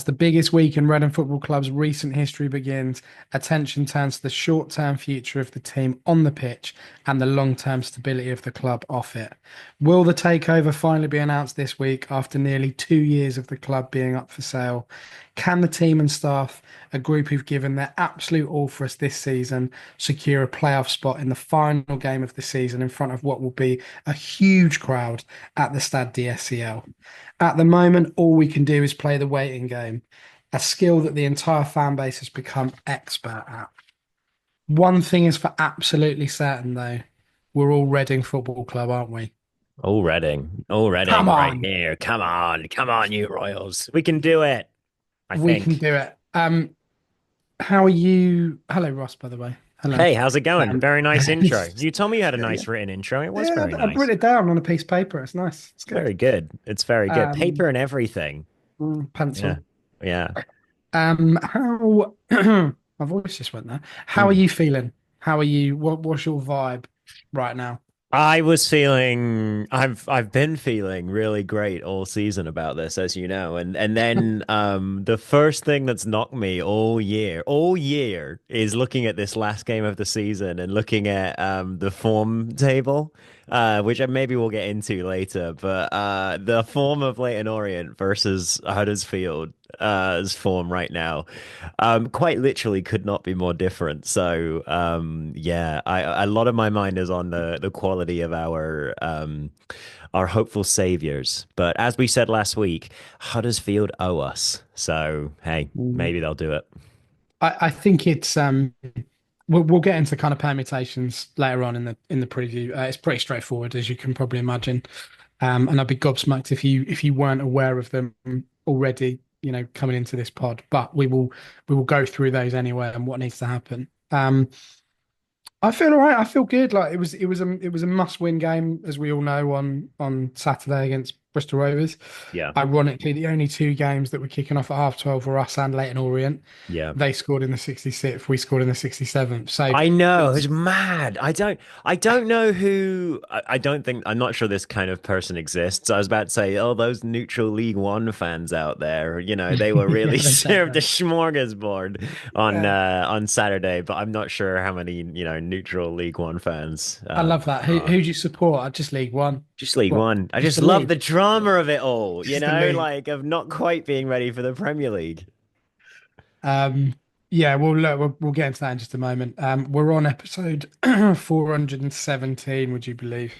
the biggest week in Reading Football Club's recent history begins, attention turns to the short-term future of the team on the pitch and the long-term stability of the club off it. Will the takeover finally be announced this week after nearly 2 years of the club being up for sale? Can the team and staff, a group who've given their absolute all for us this season, secure a playoff spot in the final game of the season in front of what will be a huge crowd at the Stade DSCL? At the moment, all we can do is play the waiting game, a skill that the entire fan base has become expert at. One thing is for absolutely certain, though, we're all Reading Football Club, aren't we? All Come Reading right on, here. Come on, you Royals. We can do it. I we can think. do it. How are you? Hello, Ross, by the way. Hello. Hey, how's it going? Um, Very nice intro. it's- You told me you had a yeah, nice written intro. It was yeah, very I've nice. written it down on a piece of paper. It's nice. It's It's good. very good. It's very good. Paper Um, and everything. Yeah. Pencil. Yeah. How? My voice just went there. How are Mm. you feeling? How are you? What's your vibe right now? I've been feeling really great all season about this, as you know. And then the first thing that's knocked me all year is looking at this last game of the season and looking at the form table, which maybe we'll get into later. But the form of Leyton Orient versus Huddersfield form right now quite literally could not be more different. So yeah, a lot of my mind is on the quality of our hopeful saviors. But as we said last week, Huddersfield owe us. So hey, Mm. maybe they'll do it. I think it's we'll get into kind of permutations later on in the preview. It's pretty straightforward, as you can probably imagine. And I'd be gobsmacked if you weren't aware of them already, coming into this pod. But we will go through those anyway and what needs to happen. I feel all right. I feel good. Like it was a must-win game, as we all know, on Saturday against Bristol Rovers. Yeah. Ironically, the only two games that were kicking off at half 12 were us and Leyton Orient. Yeah. They scored in the 66th. We scored in the 67th. So I know, it it's was mad. I don't know who, I don't think, I'm not sure this kind of person exists. I was about to say, oh, those neutral League One fans out there, they were really yeah, they don't served a know. smorgasbord Yeah, on Saturday, but I'm not sure how many, neutral League One fans I love that. Who are. do you support? I just League One. Just League What? One. I Just just the love league. the drama of it all, Just the league. like of not quite being ready for the Premier League. Um, yeah, well, look, we'll get into that in just a moment. We're on episode 417, would you believe?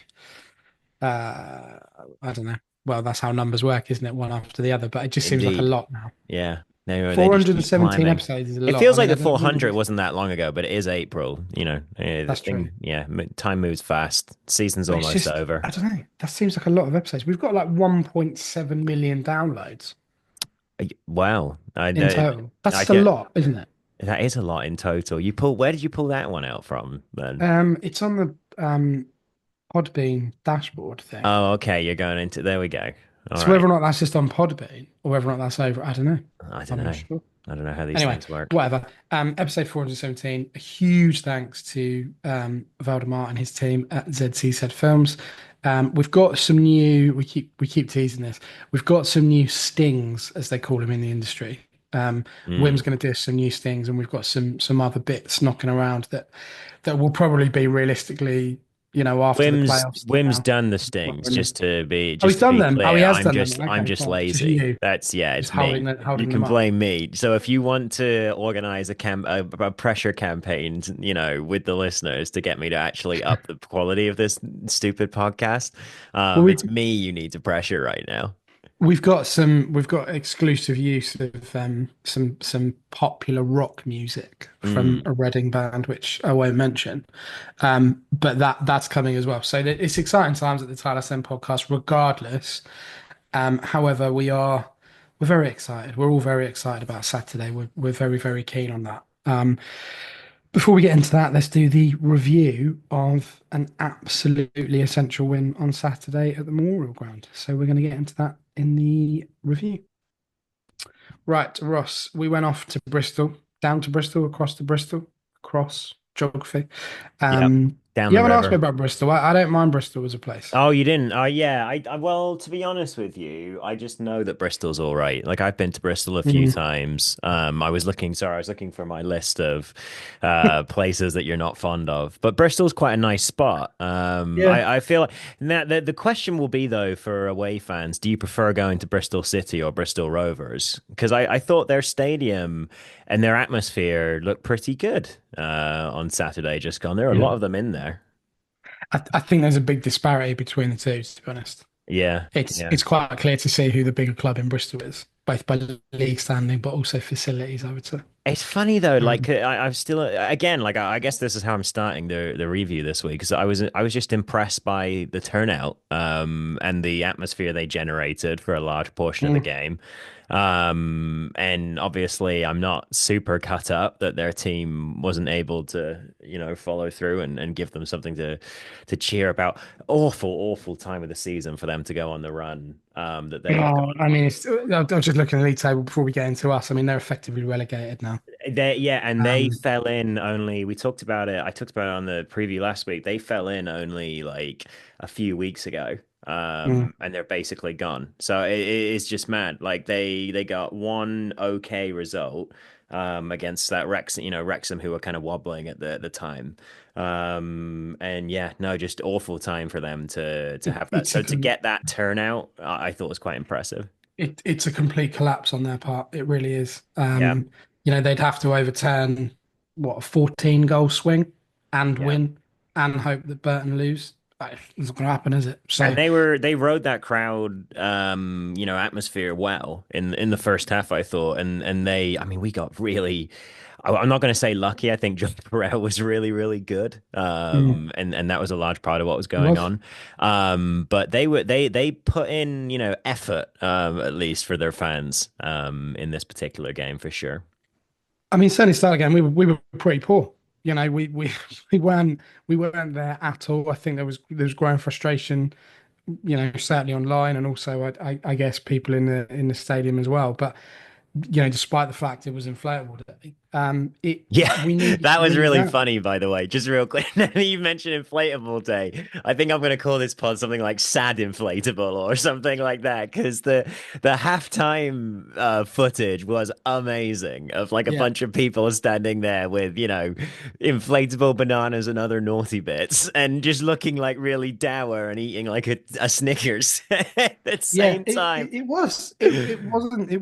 Uh, I don't know. Well, that's how numbers work, isn't it? One after the other, but it just seems like a Indeed. lot now. Yeah. They just keep 417 climbing. episodes is a It lot. I feels mean, like I the don't really 400 do. wasn't that long ago, but it is April, the That's true. thing, yeah, time moves fast. Season's But it's almost just, over. I don't know. That seems like a lot of episodes. We've got like 1.7 million downloads Wow. I in know total. That's I just a don't lot, isn't it? that is a lot in total. Where did you pull that one out from then? It's on the Podbean dashboard thing. Oh, okay, you're going into there we go. All So whether right. or not that's just on Podbean or whether or not that's over, I don't know. I don't I'm not know. sure. I don't know how these Anyway, things work. whatever. Episode 417. A huge thanks to Valdemar and his team at ZC Said Films. We've got some new. We keep teasing this. We've got some new stings, as they call them in the industry. Wim's Mm. going to do some new stings, and we've got some other bits knocking around that will probably be realistically, after the playoffs Wim's now. done the stings Oh, he's just to done be them. Oh, he clear. has done them. I'm Okay, just fine. Just lazy. you, That's yeah, just it's me. You holding them can up. blame me. So if you want to organize a pressure campaign, with the listeners to get me to actually up the quality of this stupid podcast, Well, it's me you need to pressure right now. we've got exclusive use of some popular rock music from Mm. a Reading band, which I won't mention. But that's coming as well. So it's exciting times at the Tyler Sen podcast, regardless. However, we're very excited. We're all very excited about Saturday. We're very, very keen on that. Before we get into that, let's do the review of an absolutely essential win on Saturday at the Memorial Ground. So we're going to get into that in the review. Right, Ross, we went off to Bristol, down to Bristol, across to Bristol, across geography. Yep. down You the haven't asked me river. about Bristol. I don't mind Bristol as a place. Oh, you didn't? Oh, yeah. Well, to be honest with you, I just know that Bristol's all right. Like I've been to Bristol a few Mm. times. I was looking for my list of places that you're not fond of, but Bristol's quite a nice spot. Yeah. I feel like now the question will be though for away fans, do you prefer going to Bristol City or Bristol Rovers? Because I thought their stadium and their atmosphere looked pretty good on Saturday just gone. There are a lot Yeah. of them in there. I think there's a big disparity between the two, to be honest. Yeah. It's Yeah. it's quite clear to see who the bigger club in Bristol is, both by league standing, but also facilities, I would say. It's funny though, like Um, I'm still again, like I guess this is how I'm starting the review this week because I was just impressed by the turnout, and the atmosphere they generated for a large portion of the mm. game, and obviously I'm not super cut up that their team wasn't able to, follow through and give them something to cheer about. Awful time of the season for them to go on the run, that they've Oh, gone I mean, on. I was just looking at the league table before we get into us. I mean, they're effectively relegated now. And they Um, fell in only, we talked about it, I talked about it on the preview last week. They fell in only like a few weeks ago. mm. And they're basically gone. So it's just mad. Like they got one okay result against that Wrexham who were kind of wobbling at the time. And yeah, no, just awful time for them to have that. It's a So to get that turnout, I thought was quite impressive. it's a complete collapse on their part. It really is. Yeah. They'd have to overturn what a 14 goal swing and Yeah. win and hope that Burton lose. It's not going to happen, is it? And So they rode that crowd, atmosphere well in the first half, I thought. And I mean, we got really, I'm not going to say lucky. I think John Burrell was really, really good. mm, And that was a large part of what was it going was. on. But they put in, effort, at least for their fans, in this particular game for sure. I mean, certainly start again. We were pretty poor. We we weren't there at all. I think there was growing frustration. Certainly online and also I guess people in the stadium as well. But despite the fact it was inflatable day, it Yeah, we needed that to was win the really game. funny, by the way. Just real quick. You mentioned inflatable day. I think I'm going to call this pod something like sad inflatable or something like that because the halftime footage was amazing of like a Yeah, bunch of people standing there with, inflatable bananas and other naughty bits and just looking like really dour and eating like a Snickers at the yeah. same It, time. it, it was it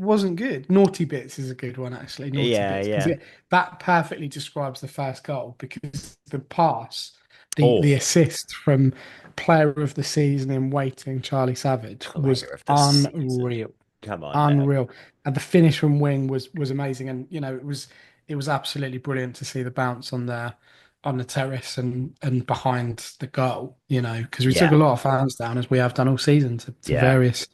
wasn't good. Naughty bits is a good one actually. Naughty Yeah, bits because yeah. that perfectly describes the first goal because the pass, the Oh, assist from player of the season in waiting Charlie Savage was player of the season. unreal. Come on now. Unreal. And the finish from wing was amazing. And it was absolutely brilliant to see the bounce on the terrace and behind the goal, because we took Yeah. a lot of fans down as we have done all season to Yeah. various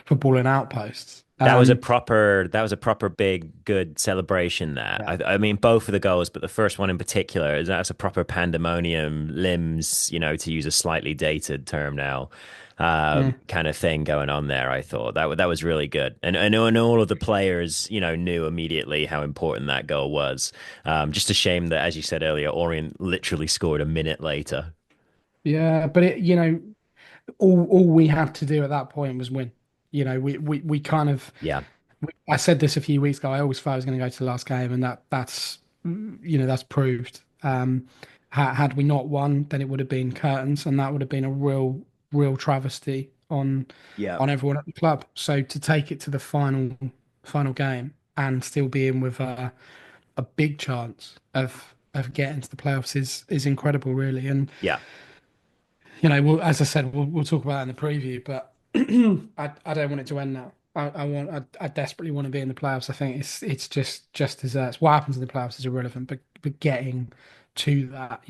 footballing outposts. That was a proper big good celebration there. Yeah. I mean both of the goals, but the first one in particular, that's a proper pandemonium limbs, to use a slightly dated term now, Mm. kind of thing going on there. I thought that was really good, and all of the players, knew immediately how important that goal was. Just a shame that, as you said earlier, Orient literally scored a minute later. Yeah, but all we had to do at that point was win. We kind of Yeah, I said this a few weeks ago. I always thought I was going to go to the last game, and that's proved. Had we not won, then it would have been curtains, and that would have been a real travesty on yeah, on everyone at the club. So to take it to the final game and still be in with a big chance of getting to the playoffs is incredible, really. And yeah. as I said, we'll talk about it in the preview, but I don't want it to end now. I desperately want to be in the playoffs. I think it's just desserts. What happens in the playoffs is irrelevant, but getting to that,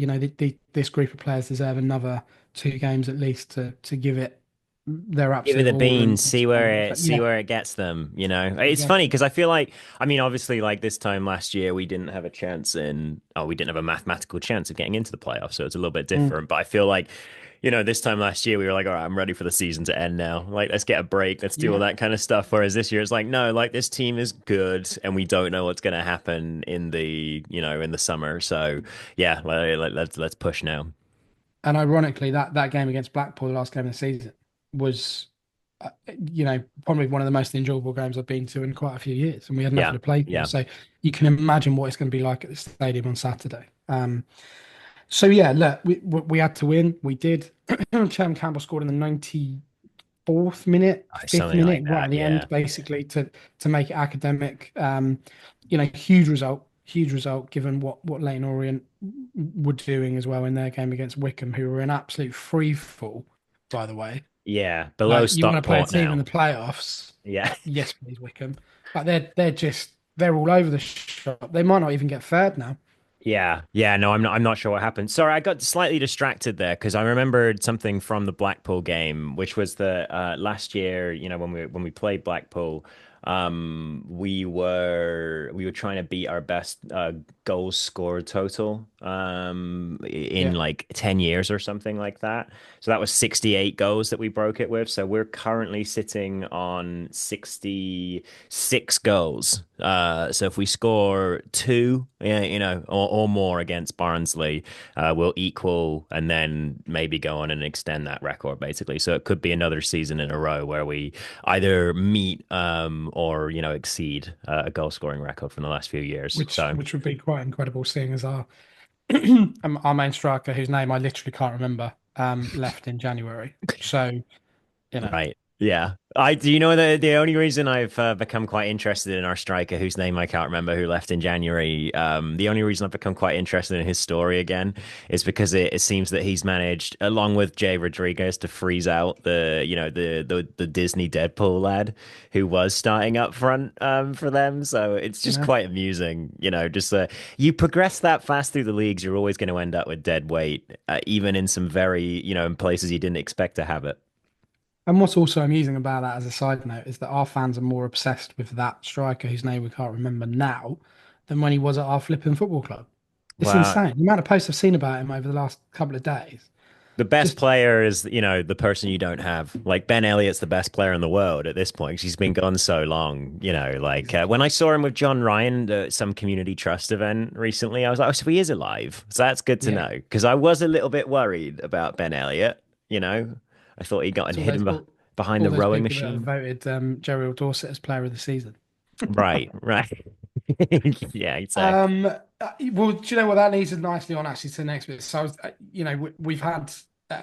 this group of players deserve another 2 games at least to give it their Give it absolute the all and beans, see where yeah, it gets them, It's funny exactly. because I feel like, I mean, obviously, like this time last year, we didn't have a we didn't have a mathematical chance of getting into the playoffs, so it's a little bit Mm, different. But I feel like, this time last year, we were like, all right, I'm ready for the season to end now. Like, let's get a break, let's do all yeah, that kind of stuff. Whereas this year, it's like, no, like this team is good, and we don't know what's going to happen in the summer. So yeah, let's push now. And ironically, that game against Blackpool, the last game of the season, was, probably one of the most enjoyable games I've been to in quite a few years. And we had nothing Yeah, to play for. yeah. So you can imagine what it's going to be like at the stadium on Saturday. So yeah, look, we had to win. We did. Chem Campbell scored in the 94th minute, fifth Something like minute, right that. at the Yeah. end, basically to make it academic. Huge result given what Leighton Orient were doing as well in their game against Wickham, who were in absolute free fall, by the way. Yeah. Below You want to play a Stockport team in now. the playoffs? Yeah. Yes, please, Wickham. But they're all over the shop. They might not even get third now. Yeah, yeah, no, I'm not sure what happened. Sorry, I got slightly distracted there because I remembered something from the Blackpool game, which was the last year, when we played Blackpool, we were trying to beat our best goals scored total in Yeah, like 10 years or something like that. So that was 68 goals that we broke it with. So we're currently sitting on 66 goals. So if we score two, yeah, or more against Barnsley, we'll equal and then maybe go on and extend that record, basically. So it could be another season in a row where we either meet or exceed a goal scoring record from the last few years. which So which would be quite incredible, seeing as our main striker, whose name I literally can't remember, left in January. So, you know, right. Yeah. I do you know the only reason I've become quite interested in our striker, whose name I can't remember, who left in January, the only reason I've become quite interested in his story again is because it seems that he's managed, along with Jay Rodriguez, to freeze out the Disney Deadpool lad who was starting up front for them. So it's you just know. quite amusing, just you progress that fast through the leagues, you're always going to end up with dead weight, even in some very, in places you didn't expect to have it. And what's also amusing about that, as a side note, is that our fans are more obsessed with that striker whose name we can't remember now than when he was at our flipping football club. It's Well, insane. The amount of posts I've seen about him over the last couple of days. the best Just player is, the person you don't have. Like Ben Elliott's the best player in the world at this point. 'Cause he's been gone so long. Like when exactly. I saw him with John Ryan at some community trust event recently, I was like, oh, so he is alive. So that's good to Yeah. know. Because I was a little bit worried about Ben Elliott. You know, I thought he got It's hidden behind all the those rowing people that have machine. voted Gerald Dorset as player of the season. Right, right. Yeah, exactly. Well, do you know what, that leads us nicely on actually to the next bit? So, we've had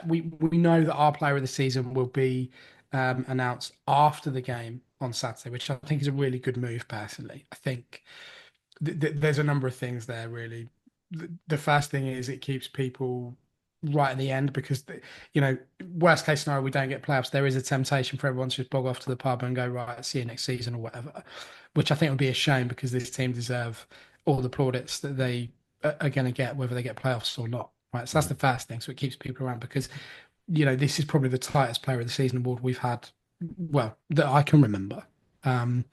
we know that our player of the season will be announced after the game on Saturday, which I think is a really good move. Personally, I think there's a number of things there. Really, the first thing is it keeps people right at the end because worst case scenario, we don't get playoffs. There is a temptation for everyone to just bog off to the pub and go, right, see you next season or whatever, which I think would be a shame because this team deserve all the plaudits that they are going to get, whether they get playoffs or not. Right. So that's the first thing. So it keeps people around because, this is probably the tightest player of the season award we've had, well, that I can remember. Um,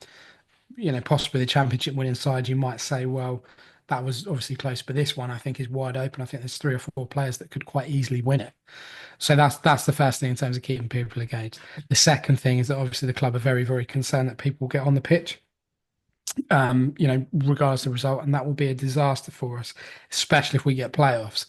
Possibly the championship winning side, you might say, well, that was obviously close, but this one I think is wide open. I think there's three or four players that could quite easily win it. So that's the first thing in terms of keeping people engaged. The second thing is that obviously the club are very, very concerned that people get on the pitch, regardless of the result, and that will be a disaster for us, especially if we get playoffs.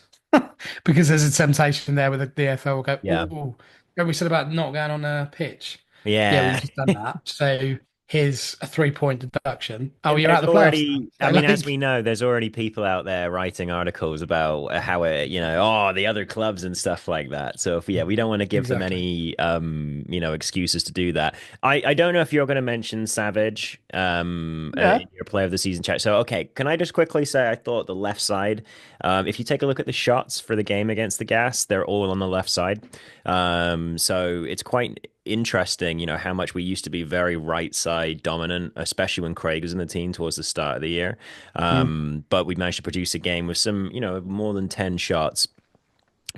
Because there's a temptation there with the DFL will go, Yeah. oh, we said about not going on a pitch. Yeah, well, Yeah. you've just done that. So here's a 3 point deduction. Oh, And you're there's out of the playoffs now. already, I So mean, as we like, know, there's already people out there writing articles about how oh, the other clubs and stuff like that. So if, yeah, we don't want to give them exactly. any, excuses to do that. I don't know if you're going to mention Savage, Yeah. in your player of the season chat. So, okay, can I just quickly say, I thought the left side, if you take a look at the shots for the game against the Gas, they're all on the left side. So it's quite interesting, how much we used to be very right side dominant, especially when Craig was in the team towards the start of the year. Mm. But we managed to produce a game with some, more than 10 shots,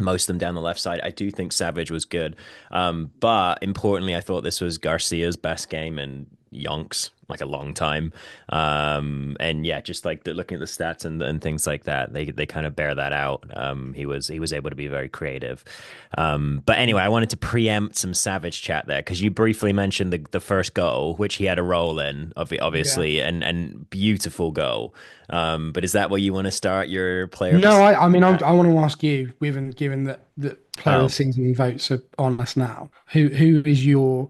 most of them down the left side. I do think Savage was good. But importantly, I thought this was Garcia's best game in yonks. like a long time. And yeah, just like looking at the stats and things like that, they kind of bear that out. He was able to be very creative. But anyway, I wanted to preempt some Savage chat there because you briefly mentioned the first goal, which he had a role in, Yeah. obviously, and beautiful goal. But is that where you want to start your player of the No, season? I mean, I want to ask you, given that player of the Oh, season votes are on us now, who is your,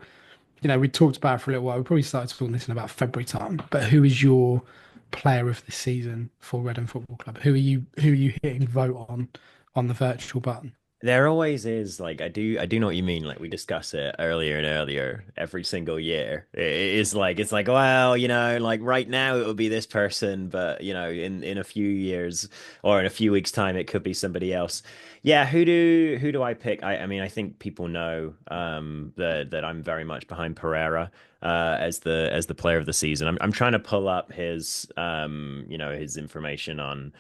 we talked about it for a little while. We probably started talking this in about February time, but who is your player of the season for Reading Football Club? Who are you hitting vote on the virtual button? there always is like I do know what you mean. Like we discuss it earlier and earlier every single year. It's like well, like right now it would be this person, but in a few years or in a few weeks' time it could be somebody else. Yeah, who do I pick? I mean I think people know that I'm very much behind Pereira as the player of the season. I'm trying to pull up his information on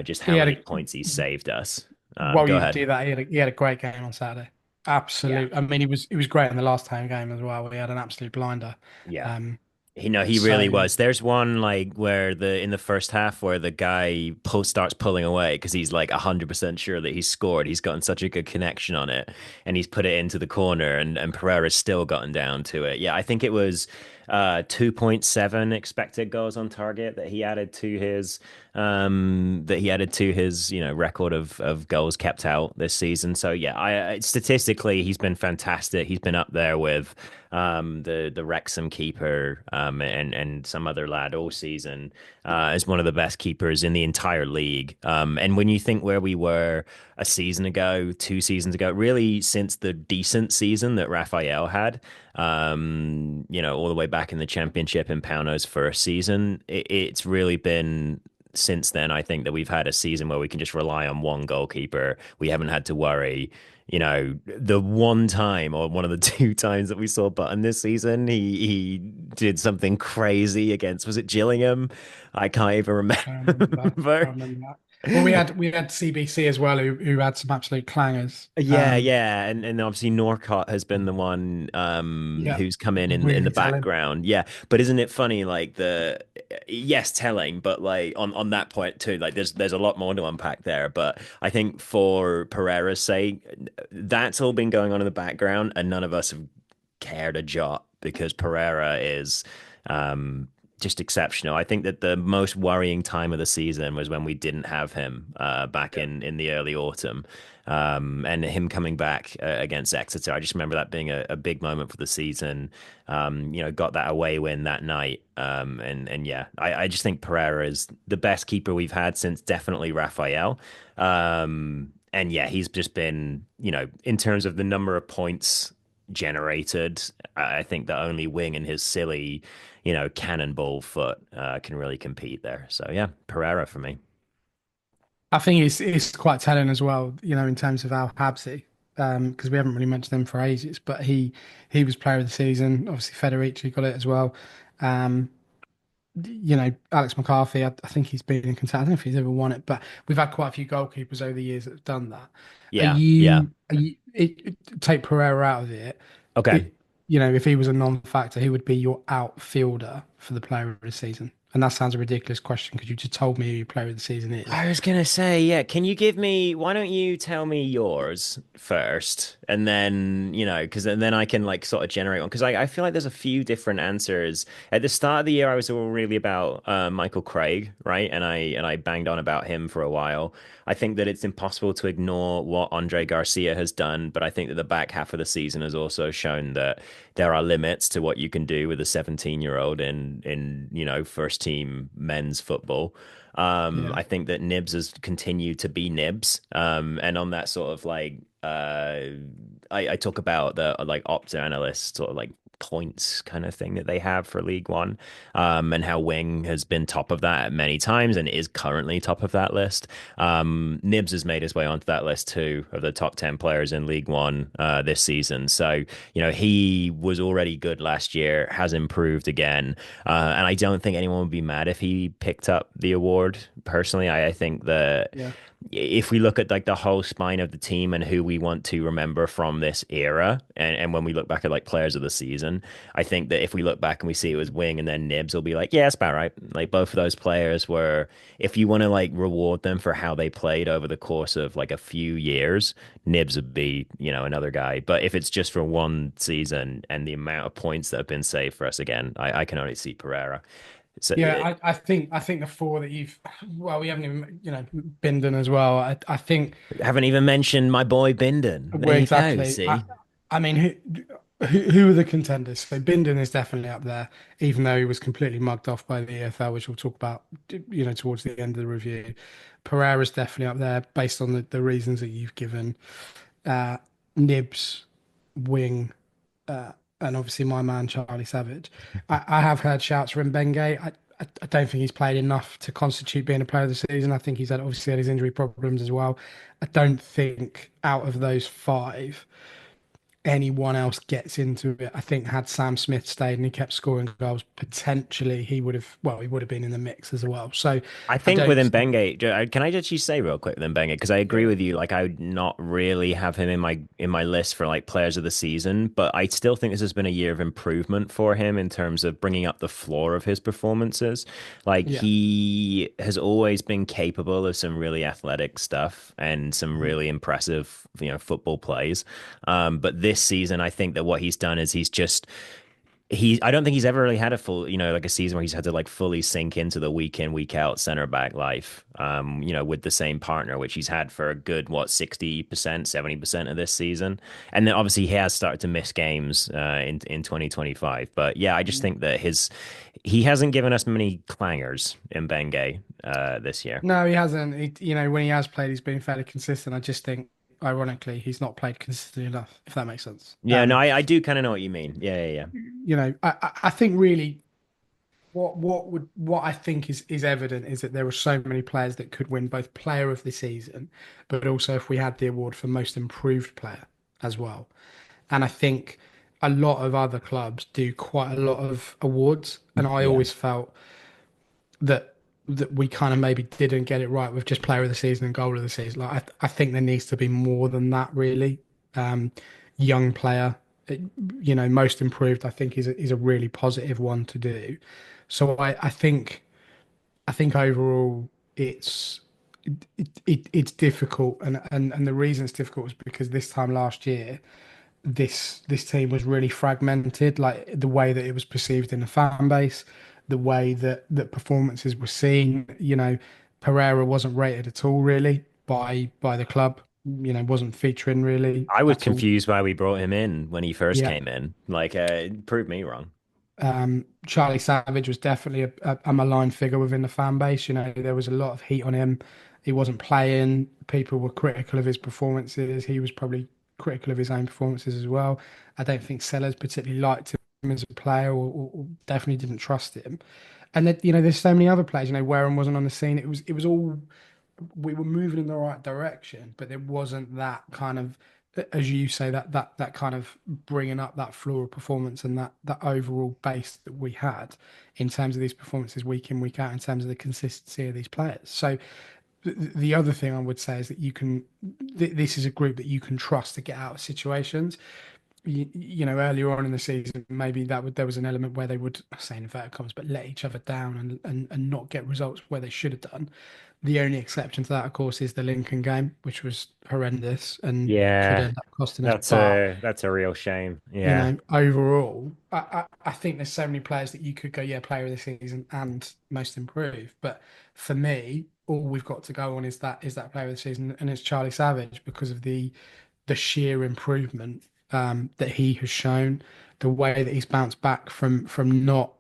just He how had many a points he's saved us. While Go you ahead. do that, he had a great game on Saturday. Yeah. Absolute. I mean, he was great in the last home game as well. He had an absolute blinder. Yeah. Um, He really so was. There's one like where in the first half where the guy starts pulling away because he's like 100% sure that he's scored. He's gotten such a good connection on it and he's put it into the corner and Pereira's still gotten down to it. Yeah, I think it was 2.7 expected goals on target that he added to his record of goals kept out this season. So yeah, statistically he's been fantastic. He's been up there with the Wrexham keeper and some other lad all season as one of the best keepers in the entire league. And when you think where we were a season ago, 2 seasons ago, really since the decent season that Raphael had, all the way back in the Championship in Pauno's first season, it's really been since then, I think that we've had a season where we can just rely on one goalkeeper. We haven't had to worry. The one time or one of the two times that we saw Button this season, he did something crazy against, was it Gillingham? I can't even I remember that. I remember. remember that. Well, we had CBC as well, who had some absolute clangers. Yeah, yeah, and obviously Norcott has been the one Yeah, who's come in the really telling. background. Yeah, but isn't it funny like yes, telling, but like on that point too, like there's a lot more to unpack there, but I think for Pereira's sake, that's all been going on in the background and none of us have cared a jot because Pereira is just exceptional. I think that the most worrying time of the season was when we didn't have him back Yeah. in the early autumn. And him coming back against Exeter, I just remember that being a big moment for the season. Got that away win that night. And yeah, I just think Pereira is the best keeper we've had since definitely Raphael. And yeah, he's just been, in terms of the number of points generated, I think the only wing in his silly, cannonball foot can really compete there. So yeah, Pereira for me. I think it's quite telling as well, in terms of Al Habsi, because we haven't really mentioned him for ages, but he was player of the season. Obviously, Federici got it as well. Um, Alex McCarthy, I think he's been in contact. I don't know if he's ever won it, but we've had quite a few goalkeepers over the years that have done that. Are Yeah, yeah. you, are you take Pereira out of it? Okay. If he was a non-factor, he would be your outfielder for the player of the season. And that sounds a ridiculous question because you just told me who your player of the season is. I was gonna say, yeah, why don't you tell me yours first? And then, because then I can like sort of generate one. Because I feel like there's a few different answers. At the start of the year, I was all really about Michael Craig, right? And I banged on about him for a while. I think that it's impossible to ignore what Andre Garcia has done, but I think that the back half of the season has also shown that there are limits to what you can do with a 17-year-old in first team men's football. Yeah. I think that Nibs has continued to be Nibs. And on that sort of like, I talk about the like opt analysts sort of like points kind of thing that they have for League One, and how Wing has been top of that many times and is currently top of that list. Nibs has made his way onto that list too of the top 10 players in League One this season. So, he was already good last year, has improved again. And I don't think anyone would be mad if he picked up the award. Personally, I think that Yeah. if we look at like the whole spine of the team and who we want to remember from this era, and when we look back at like players of the season, I think that if we look back and we see it was Wing and then Nibs, we'll be like, yeah, it's about right. Like both of those players were, if you want to like reward them for how they played over the course of like a few years, Nibs would be, another guy. But if it's just for one season and the amount of points that have been saved for us again, I can only see Pereira. So Yeah, I think the four that you've well, we haven't even Bindon as well. I think I haven't even mentioned my boy Binden. There we're you go. exactly. See, I mean, who are the contenders? So Bindon is definitely up there, even though he was completely mugged off by the EFL, which we'll talk about, towards the end of the review. Pereira's definitely up there based on the reasons that you've given. Uh, Nibs, Wing, and obviously my man Charlie Savage. I have heard shouts from Benge. I don't think he's played enough to constitute being a player of the season. I think he's obviously had his injury problems as well. I don't think out of those five, anyone else gets into it. I think had Sam Smith stayed and he kept scoring goals, potentially he would have been in the mix as well. So I I think with don't. Mbenge, can I just say real quick with Mbenge because I agree Yeah, with you. Like I would not really have him in my list for like players of the season, but I still think this has been a year of improvement for him in terms of bringing up the floor of his performances. Like yeah. he has always been capable of some really athletic stuff and some Mhm. really impressive, football plays. But this season, I think that what he's done is I don't think he's ever really had a full, like a season where he's had to like fully sink into the week in, week out center back life, with the same partner, which he's had for a good, 60%, 70% of this season. And then obviously he has started to miss games in 2025. But yeah, I just think that he hasn't given us many clangers in Bengay this year. No, he hasn't. When he has played, he's been fairly consistent. I just think, ironically, he's not played consistently enough, if that makes sense. Yeah, no, I do kind of know what you mean. Yeah, yeah, yeah. I think really what I think is evident is that there are so many players that could win both player of the season, but also if we had the award for most improved player as well. And I think a lot of other clubs do quite a lot of awards, and I Yeah. always felt that we kind of maybe didn't get it right with just player of the season and goal of the season. Like I think there needs to be more than that really. Um, Young player, it- most improved. I think is a really positive one to do. So I think overall it's difficult, and the reason it's difficult is because this time last year this team was really fragmented, like the way that it was perceived in the fan base, the way that performances were seen. Pereira wasn't rated at all really by the club. Wasn't featuring really I was at all. confused why we brought him in when he first Yeah. came in. Like, prove me wrong. Charlie Savage was definitely a maligned figure within the fan base. There was a lot of heat on him. He wasn't playing. People were critical of his performances. He was probably critical of his own performances as well. I don't think Sellers particularly liked him as a player, or definitely didn't trust him. And then, there's so many other players. Wareham wasn't on the scene. It was all we were moving in the right direction, but there wasn't that kind of, as you say, that kind of bringing up that floor of performance and that overall base that we had in terms of these performances week in week out, in terms of the consistency of these players. So the other thing I would say is that this is a group that you can trust to get out of situations. Earlier on in the season, maybe there was an element where they would, I say in inverted commas, but let each other down and not get results where they should have done. The only exception to that, of course, is the Lincoln game, which was horrendous and could Yeah, end up costing us. that's But a real shame. Yeah. overall, I think there's so many players that you could go, yeah, player of the season and most improved. But for me, all we've got to go on is that player of the season, and it's Charlie Savage because of the sheer improvement that he has shown, the way that he's bounced back from not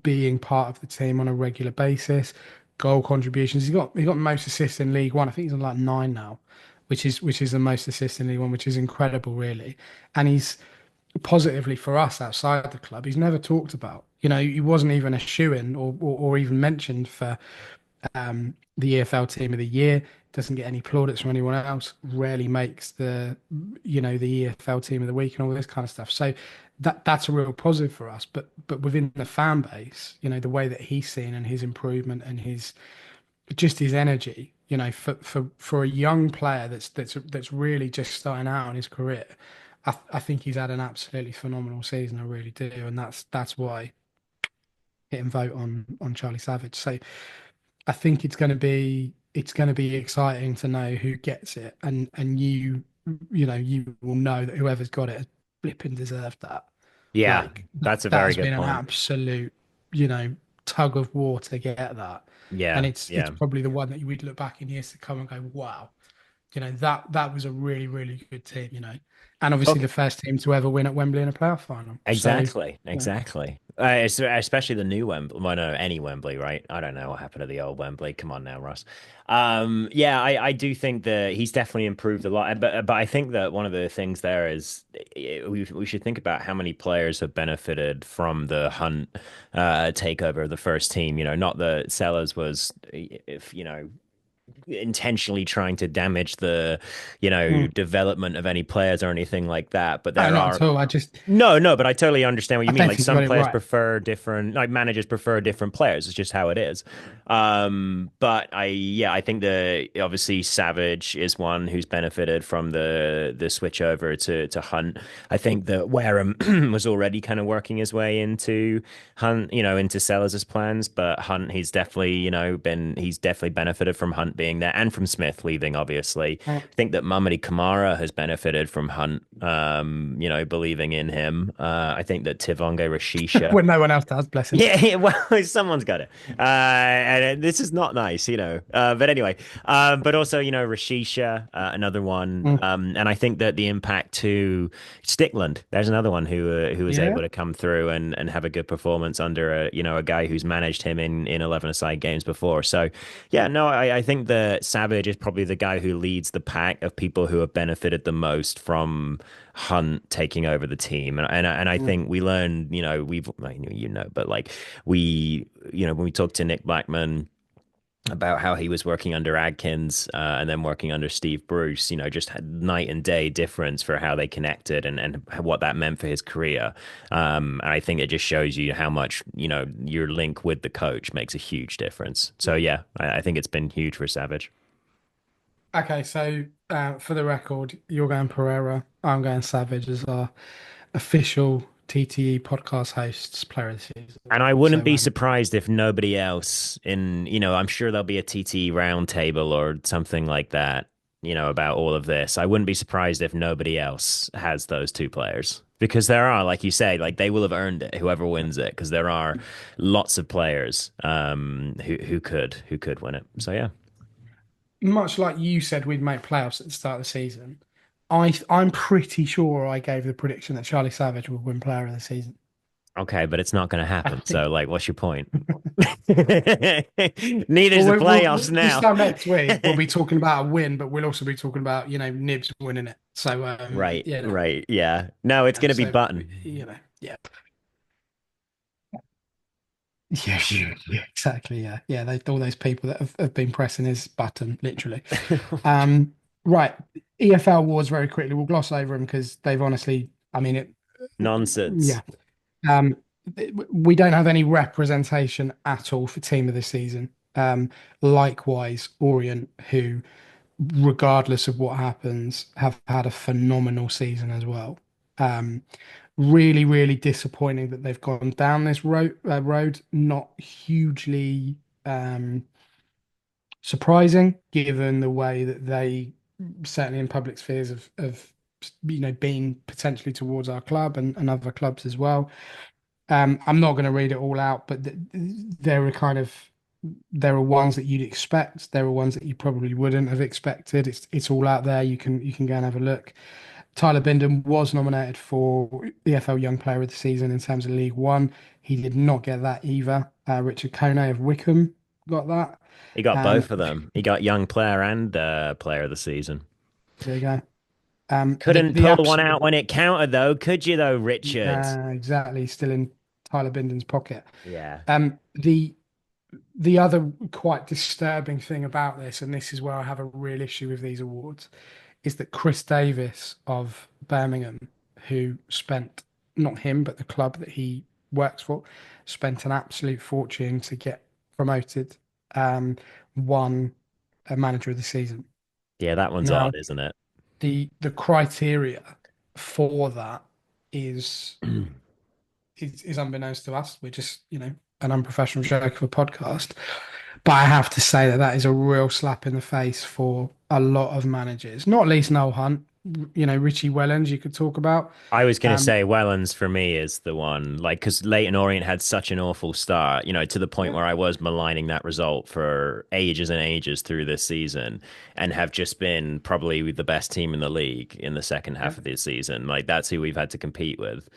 being part of the team on a regular basis, goal contributions. He got most assists in League One. I think he's on like 9 now, which is the most assists in League One, which is incredible, really. And he's positively for us outside the club. He's never talked about. He wasn't even a shoe-in or even mentioned for the EFL Team of the Year. Doesn't get any plaudits from anyone else. Rarely makes the EFL Team of the Week and all this kind of stuff. So that's a real positive for us. But within the fan base, the way that he's seen and his improvement and his just his energy, for a young player that's really just starting out in his career. I think he's had an absolutely phenomenal season. I really do, and that's why hit and vote on Charlie Savage. So I think it's going to be exciting to know who gets it, and you will know that whoever's got it has flipping deserved that. Yeah, Like that's a that very has good been an point. absolute, you know, tug of war to get that. And Yeah, it's yeah. probably the one that you would look back in years to come and go, wow, that was a really, really good team, And obviously Okay. the first team to ever win at Wembley in a playoff final. So Exactly, yeah. exactly. Especially the new Wembley. Well, no, any Wembley, right? I don't know what happened to the old Wembley. Come on now, Ross. Yeah, I do think that he's definitely improved a lot. But I think that one of the things there is we should think about how many players have benefited from the Hunt takeover of the first team. Not that Sellers was, if intentionally trying to damage the, Mm. development of any players or anything like that. But Oh, there not at are all. no, no, but I totally understand what I you mean. don't Like think you some got it players right. prefer different, like managers prefer different players. It's just how it is. But yeah, I think the obviously Savage is one who's benefited from the switch over to Hunt. I think that Wareham was already kind of working his way into Hunt, into Sellers' plans, but Hunt, he's definitely benefited from Hunt being there and from Smith leaving, obviously. Mm. I think that Mamadi Kamara has benefited from Hunt, believing in him. I think that Tivonge Rashisha. When no one else does, bless him. Yeah, yeah, well, someone's got it. And this is not nice, But anyway, but also, Rashisha, another one. Mm. And I think that the impact to Stickland, there's another one who was Yeah. able to come through and have a good performance under a guy who's managed him in 11-a-side games before. So, yeah, no, I think that Savage is probably the guy who leads the pack of people who have benefited the most from Hunt taking over the team, and I Mm. think we learned, I know but like when we talked to Nick Blackman about how he was working under Adkins and then working under Steve Bruce, just had night and day difference for how they connected and what that meant for his career. And I think it just shows you how much, your link with the coach makes a huge difference. So yeah, I think it's been huge for Savage. Okay, so for the record, you're going Pereira, I'm going Savage as our official TTE podcast hosts player of the And season. I wouldn't So be surprised if nobody else I'm sure there'll be a TT roundtable or something like that, about all of this. I wouldn't be surprised if nobody else has those two players because there are, like you say, like they will have earned it, whoever wins it, because there are lots of players who could win it. So yeah. much like you said, we'd make playoffs at the start of the season. I'm pretty sure I gave the prediction that Charlie Savage would win player of the season. Okay, but it's not going to I happen. So think. like, what's your point? Neither's Well, the we'll playoffs this now. time next week we'll be talking about a win, but we'll also be talking about Nibs winning it. So Right, right. Yeah. No, it's going to be so Button. yeah. Yeah, sure. Yeah, exactly. Yeah, yeah. All those people that have been pressing his button, literally. Um, right. EFL wars very quickly. We'll gloss over them because they've honestly, I mean, Nonsense. yeah. Um, we don't have any representation at all for team of the season. Likewise, Orient, who, regardless of what happens, have had a phenomenal season as well. Um, really, really disappointing that they've gone down this road. Not hugely surprising, given the way that they certainly in public spheres of been potentially towards our club and other clubs as well. I'm not going to read it all out, but there are there are ones that you'd expect. There are ones that you probably wouldn't have expected. It's all out there. You can go and have a look. Tyler Bindon was nominated for EFL Young Player of the Season in terms of League One. He did not get that either. Richard Kone of Wickham got that. He got Um, both of them. He got young player and player of the season. there you go. Couldn't The pull one absolute out when it counted, though, could you, though, Richard? exactly still in Tyler Bindon's pocket. Yeah. The other quite disturbing thing about this, and this is where I have a real issue with these awards, is that Chris Davis of Birmingham, who spent, not him, but the club that he works for, spent an absolute fortune to get promoted. um, won a manager of the season. Yeah, that one's Now, odd, isn't it? the criteria for that is is unbeknownst to us. We're just, an unprofessional joke of a podcast. But I have to say that that is a real slap in the face for a lot of managers, not least Noel Hunt, Richie Wellens you could talk about. I was going to Um, say Wellens for me is the one, like, because Leighton Orient had such an awful start, to the point yeah. where I was maligning that result for ages and ages through this season and have just been probably the best team in the league in the second Yeah. half of the season. Like, that's who we've had to compete with.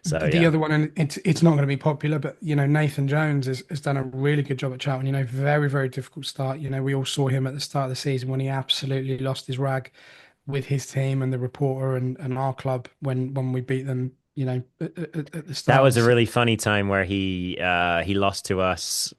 So, The yeah. other one, and it's not going to be popular, but Nathan Jones has done a really good job at Charlton. Very, very difficult start. We all saw him at the start of the season when he absolutely lost his rag with his team and the reporter and our club when we beat them, at the That start of was the a season. really funny time where he lost to us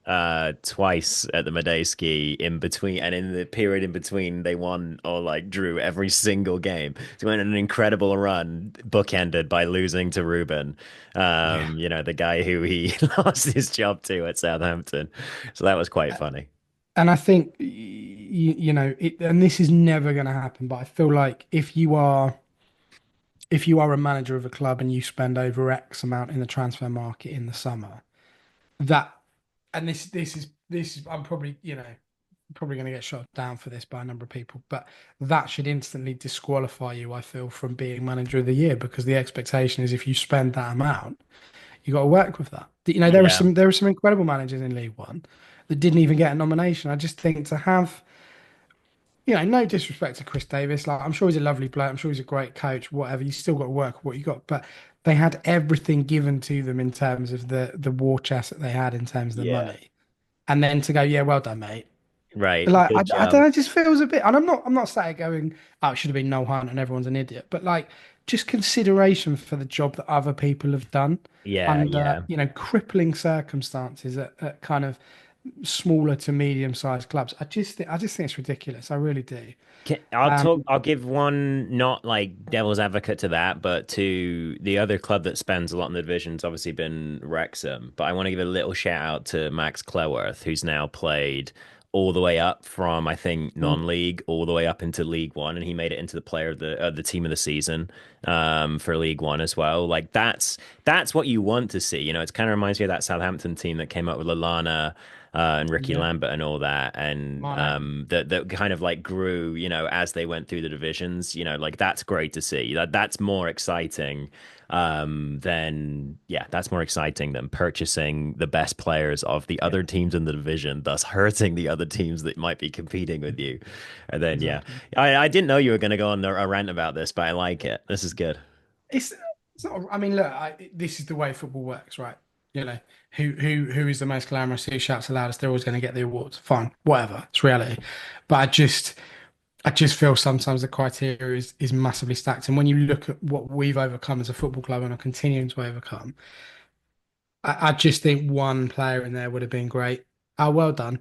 twice at the Medeski in between, and in the period in between they won or like drew every single game. So we went on an incredible run, bookended by losing to Ruben, Yeah. the guy who he lost his job to at Southampton. So that was quite funny. And I think, and this is never going to happen, but I feel like if you are a manager of a club and you spend over X amount in the transfer market in the summer, that and this is I'm probably going to get shot down for this by a number of people, but that should instantly disqualify you, I feel, from being manager of the year because the expectation is if you spend that amount, you got to work with that. There are Yeah, some incredible managers in League One that didn't even get a nomination. I just think to have, no disrespect to Chris Davis, like I'm sure he's a lovely player, I'm sure he's a great coach, whatever. You still got to work with what you got, but they had everything given to them in terms of the war chest that they had in terms of the yeah, money, and then to go, yeah, well done, mate. right. Like Good I don't job. know, it just feels a bit, and I'm not sat here going, oh, it should have been no Hunt and everyone's an idiot, but like just consideration for the job that other people have done Yeah, under, yeah. crippling circumstances at kind of smaller to medium sized clubs. I just think it's ridiculous. I really do. I'll Um, talk. I'll give one not like devil's advocate to that, but to the other club that spends a lot in the division's obviously been Wrexham. But I want to give a little shout out to Max Cleworth, who's now played all the way up from I think non-league all the way up into League One, and he made it into the player of the team of the season for League One as well. Like that's what you want to see. It kind of reminds me of that Southampton team that came up with Lallana and Ricky yeah, Lambert and all that, and Mane. that kind of like grew, as they went through the divisions. Like that's great to see. That's more exciting than yeah, that's more exciting than purchasing the best players of the Yeah, other teams in the division, thus hurting the other teams that might be competing with you. And then yeah, exactly. I didn't know you were going to go on a rant about this, but I like it. This is good. It's it's not. I mean, look, this is the way football works, right? Who is the most glamorous? Who shouts the loudest? They're always going to get the awards. Fine, whatever. It's reality. But I just feel sometimes the criteria is massively stacked. And when you look at what we've overcome as a football club and are continuing to overcome, I just think one player in there would have been great. Oh, well done.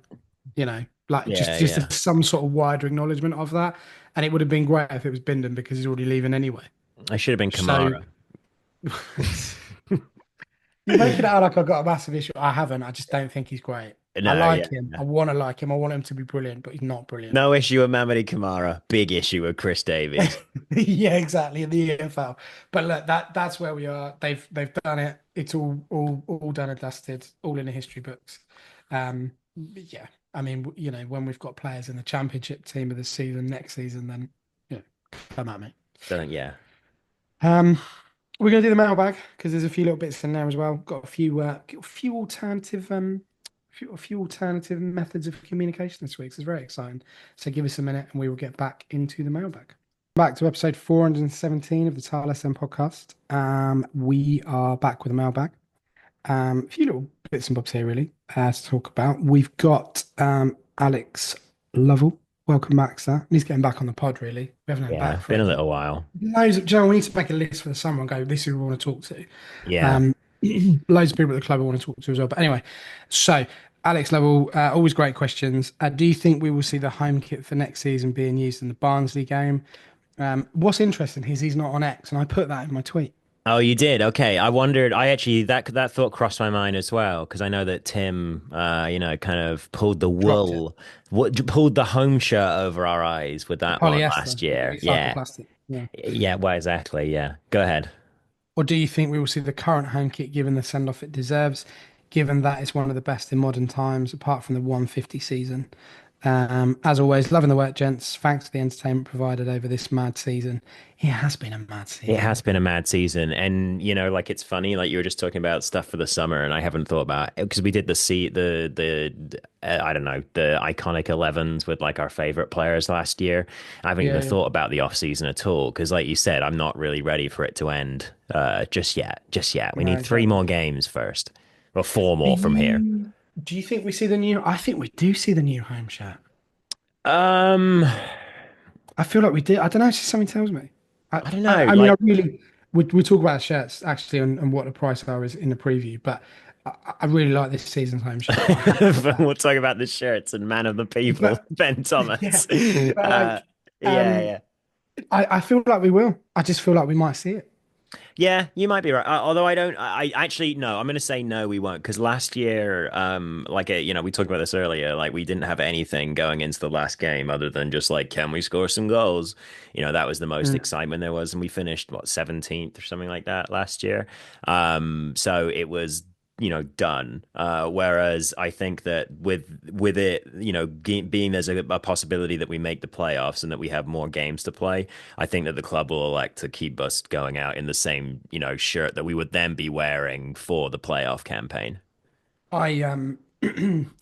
Like just Yeah, just yeah. some sort of wider acknowledgement of that. And it would have been great if it was Bindon because he's already leaving anyway. I should have been So Kamara. you're making it out like I've got a massive issue. I haven't. I just don't think he's great. I No, like yeah. him. I want to like him. I want him to be brilliant, but he's not brilliant. No issue with Mamadi Kamara. Big issue with Chris Davies. Yeah, exactly. In the EFL. But look, that's where we are. They've done it. It's all done and dusted, all in the history books. Yeah. I mean, when we've got players in the championship team of the season next season, then come at me. Don't yeah. Um, we're gonna do the mailbag because there's a few little bits in there as well. Got a few alternative a few alternative methods of communication this week. So it's very exciting. So give us a minute and we will get back into the mailbag. Back to episode 417 of the Tile SM podcast. We are back with a mailbag. A few little bits and bobs here, really, to talk about. We've got Alex Lovell. Welcome back, sir. He's getting back on the pod, really. We haven't had him Yeah, back for been a ages. little while. Joe, we need to make a list for the summer and go, this is who we want to talk to. Yeah. Um, loads of people at the club I want to talk to as well. But anyway, so Alex Lovell, always great questions. Do you think we will see the home kit for next season being used in the Barnsley game? What's interesting is he's not on X, and I put that in my tweet. Oh, you did? Okay. I wondered, I actually that thought crossed my mind as well, because I know that Tim kind of pulled the Dropped it. wool, pulled the home shirt over our eyes with The that one polyester, last the year. recycled Yeah. plastic. Yeah. Yeah, well, exactly. Yeah. Go ahead. Or do you think we will see the current home kit given the send off it deserves, given that it's one of the best in modern times, apart from the 150 season? As always, loving the work, gents. Thanks for the entertainment provided over this mad season. It has been a mad It season. has been a mad season, and like it's funny, like you were just talking about stuff for the summer, and I haven't thought about it because we did the I don't know, the iconic 11s with like our favorite players last year. I haven't Yeah, even yeah. thought about the off season at all because, like you said, I'm not really ready for it to end just yet. Just yet. We No, need three more exactly. games first, or four Do more from here. you do you think we see the new? I think we do see the new home shirt. Um, I feel like we did. I don't know. It's just something tells me. I, I don't I, know, I mean, I like really. We talk about shirts actually and what the price are is in the preview, but I really like this season's home shirt. I have to say. we'll talk about the shirts and man of the people, But Ben yeah, Thomas. but Uh, like, yeah, um, yeah. I feel like we will. I just feel like we might see it. Yeah, you might be right. Although I don't, I actually no. I'm going to say no, we won't, because last year, we talked about this earlier. Like we didn't have anything going into the last game other than just like, can we score some goals? That was the most Mm. excitement there was, and we finished what 17th or something like that last year. So it was done. Whereas I think that with it, being there's a possibility that we make the playoffs and that we have more games to play. I think that the club will elect to keep us going out in the same, shirt that we would then be wearing for the playoff campaign. I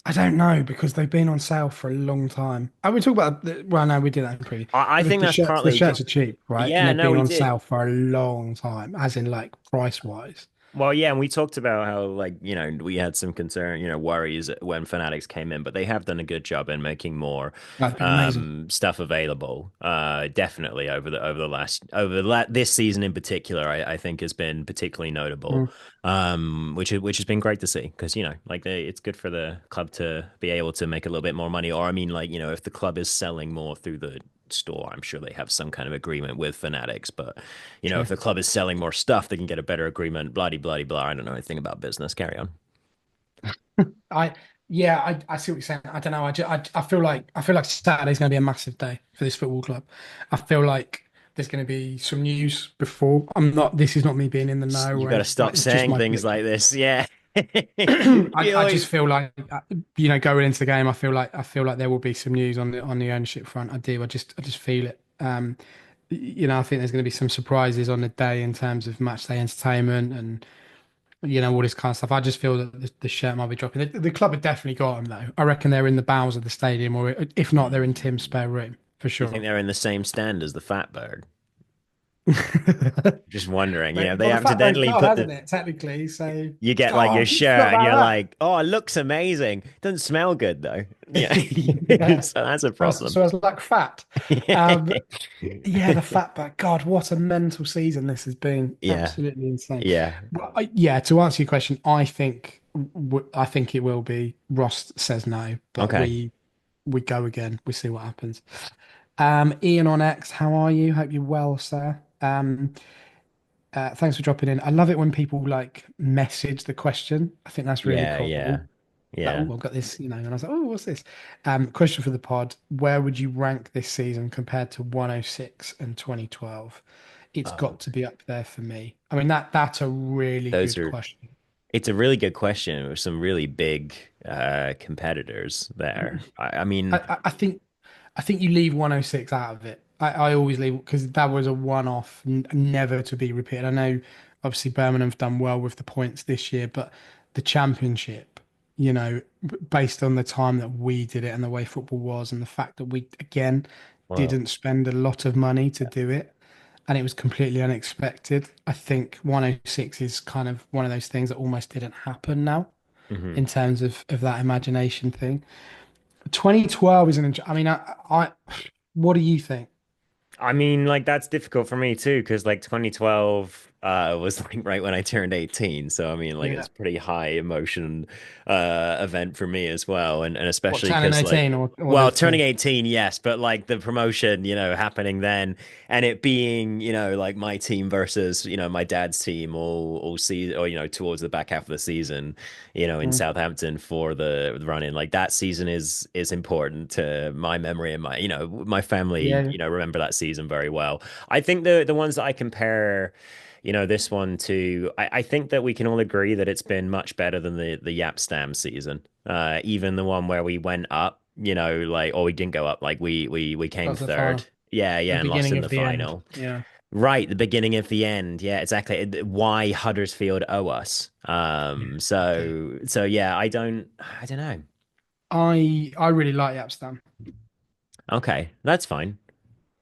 I don't know because they've been on sale for a long time. I would talk about well, no, we did that in preview. I But think that's the partly shirts are cheap, right? And yeah, they've no, been we on did. sale for a long time, as in like price wise. Well, yeah, and we talked about how, like, we had some concern, worries when Fanatics came in, but they have done a good job in making more That'd been amazing. stuff available. Definitely over this season in particular, I think has been particularly notable. Mm, Which has been great to see because it's good for the club to be able to make a little bit more money. Or I mean, like, if the club is selling more through the store, I'm sure they have some kind of agreement with Fanatics, but if true. the club is selling more stuff, they can get a better agreement. Bloody, bloody, blah. I don't know anything about business. Carry on. I yeah, I see what you're saying. I don't know. I feel like Saturday's going to be a massive day for this football club. I feel like there's going to be some news before. I'm not. This is not me being in the know You or got to anything. Like stop it's just saying my things like prediction. this. Yeah. I, You I always, just feel like going into the game, I feel like there will be some news on the ownership front. I do. I just feel it. I think there's going to be some surprises on the day in terms of match day entertainment and all this kind of stuff. I just feel that the shirt might be dropping. The club have definitely got them though. I reckon they're in the bowels of the stadium, or if not, they're in do Tim's spare room for you think sure. they're in the same stand as the Fat Bird? Just wondering, Mate, they well, the fat bird's accidentally card, put the hasn't it? Technically, so you get like oh, your I forgot shirt and you're about like, oh, it looks amazing. Doesn't smell good though. Yeah. that. Yeah. So that's a So problem. I was like fat. Um, yeah, the fat bird. God, what a mental season this has been. Yeah. Absolutely insane. Yeah. Well, yeah, to answer your question, I think it will be. Ross says no, but Okay. we go again. We see what happens. Ian on X, how are you? Hope you're well, sir. Thanks for dropping in. I love it when people like message the question. I think that's really Yeah, cool. yeah. Like, Yeah. oh, I've got this, and I was like, oh, what's this? Question for the pod. Where would you rank this season compared to 106 and 2012? It's Oh, got to be up there for me. I mean, that's a really those good are question. it's a really good question with some really big competitors there. I mean, I think you leave 106 out of it. I always leave because that was a one-off, never to be repeated. I know, obviously, Birmingham have done well with the points this year, but the championship, based on the time that we did it and the way football was, and the fact that we again well, didn't spend a lot of money to do it, and it was completely unexpected. I think 106 is kind of one of those things that almost didn't happen now mhm. in terms of that imagination thing. 2012 is I mean, what do you think? I mean, like that's difficult for me too, because like 2012. was like right when I turned 18. So I mean, like Yeah. it's pretty high emotion event for me as well, and What, especially turning because like 18 or well, the turning team? 18, yes, but like the promotion, happening then, and it being, like my team versus, my dad's team all season, or towards the back half of the season, in Mm. Southampton for the run in. Like that season is important to my memory and my family, Yeah, remember that season very well. I think the ones that I compare, this one to, I think that we can all agree that it's been much better than the Yap Stam season. Even the one where we went up, like, or we didn't go up, like we came that's the third. final. Yeah, The yeah, and lost beginning in of the the end. final. Yeah. Right, the beginning of the end. Yeah, exactly. Why Huddersfield owe us. Yeah, they do. So yeah, I don't know. I really like Yapstam, Okay, that's fine.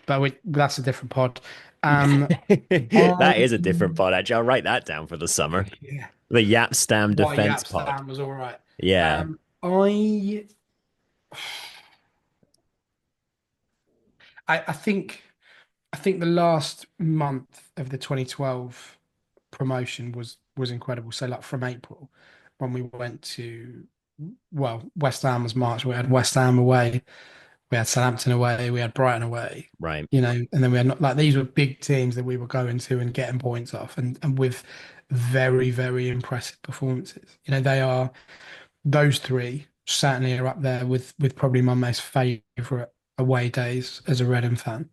but that's a different pod. Um, That I is a different pod, actually. I'll write that down for the summer. yeah, The Yap Stam why defense pod. Yapstam was all right. Yeah. Um, I I think the last month of the 2012 promotion was incredible. So like from April when we went to West Ham was March. We had West Ham away, we had Southampton away, we had Brighton away, Right. and then we had not like these were big teams that we were going to and getting points off and with very, very impressive performances. They are those three certainly are up there with probably my most favourite away days as a Reading fan.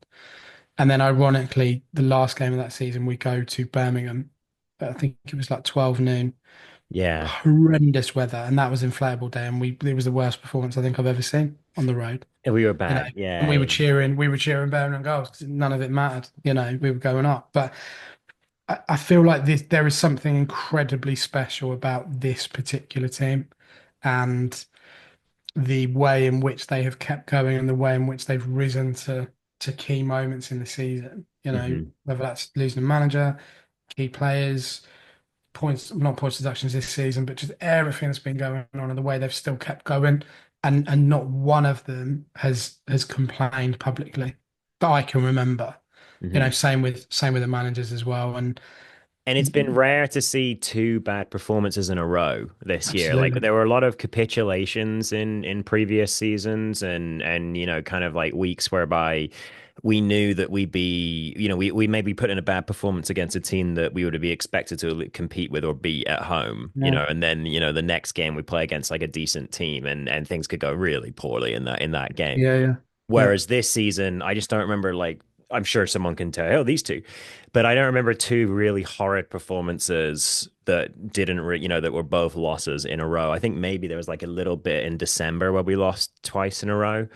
And then ironically, the last game of that season we go to Birmingham. I think it was like 12 noon, Yeah. horrendous weather, and that was inflatable day, and we it was the worst performance I think I've ever seen on the road. We were you know, bad. and Yeah. we were Yeah. cheering, Birmingham goals because none of it mattered. We were going up, but I feel like there is something incredibly special about this particular team, and the way in which they have kept going and the way in which they've risen to key moments in the season. Hmm. Whether that's losing a manager, key players, points, not points deductions this season, but just everything that's been going on and the way they've still kept going, and not one of them has complained publicly that I can remember. Hmm. Same with the managers as well, and And it's been rare to see two bad performances in a row this year. Like absolutely, there were a lot of capitulations in previous seasons and kind of like weeks whereby we knew that we'd be, we maybe put in a bad performance against a team that we would be expected to compete with or beat at home, yeah, and then, the next game we play against like a decent team and things could go really poorly in that game. yeah, yeah, yeah, Whereas this season, I just don't remember, like, I'm sure someone can tell, oh, these two, but I don't remember two really horrid performances that didn't, that were both losses in a row. I think maybe there was like a little bit in December where we lost twice in a row.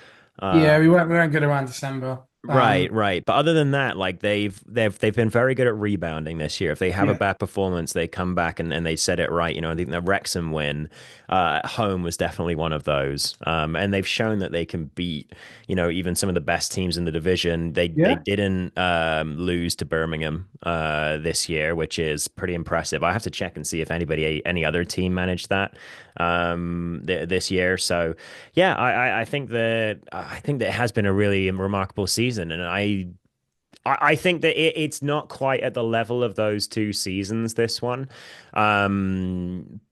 yeah. Um, We weren't good around December. Right, right. But other than that, like they've been very good at rebounding this year. If they have a Yeah, bad performance, they come back and they set it right. I think the Wrexham win at home was definitely one of those. And they've shown that they can beat, even some of the best teams in the division. They yeah. didn't lose to Birmingham this year, which is pretty impressive. I have to check and see if any other team managed that this year. So yeah, I think that it has been a really remarkable season, and I think that it's not quite at the level of those two seasons, this one,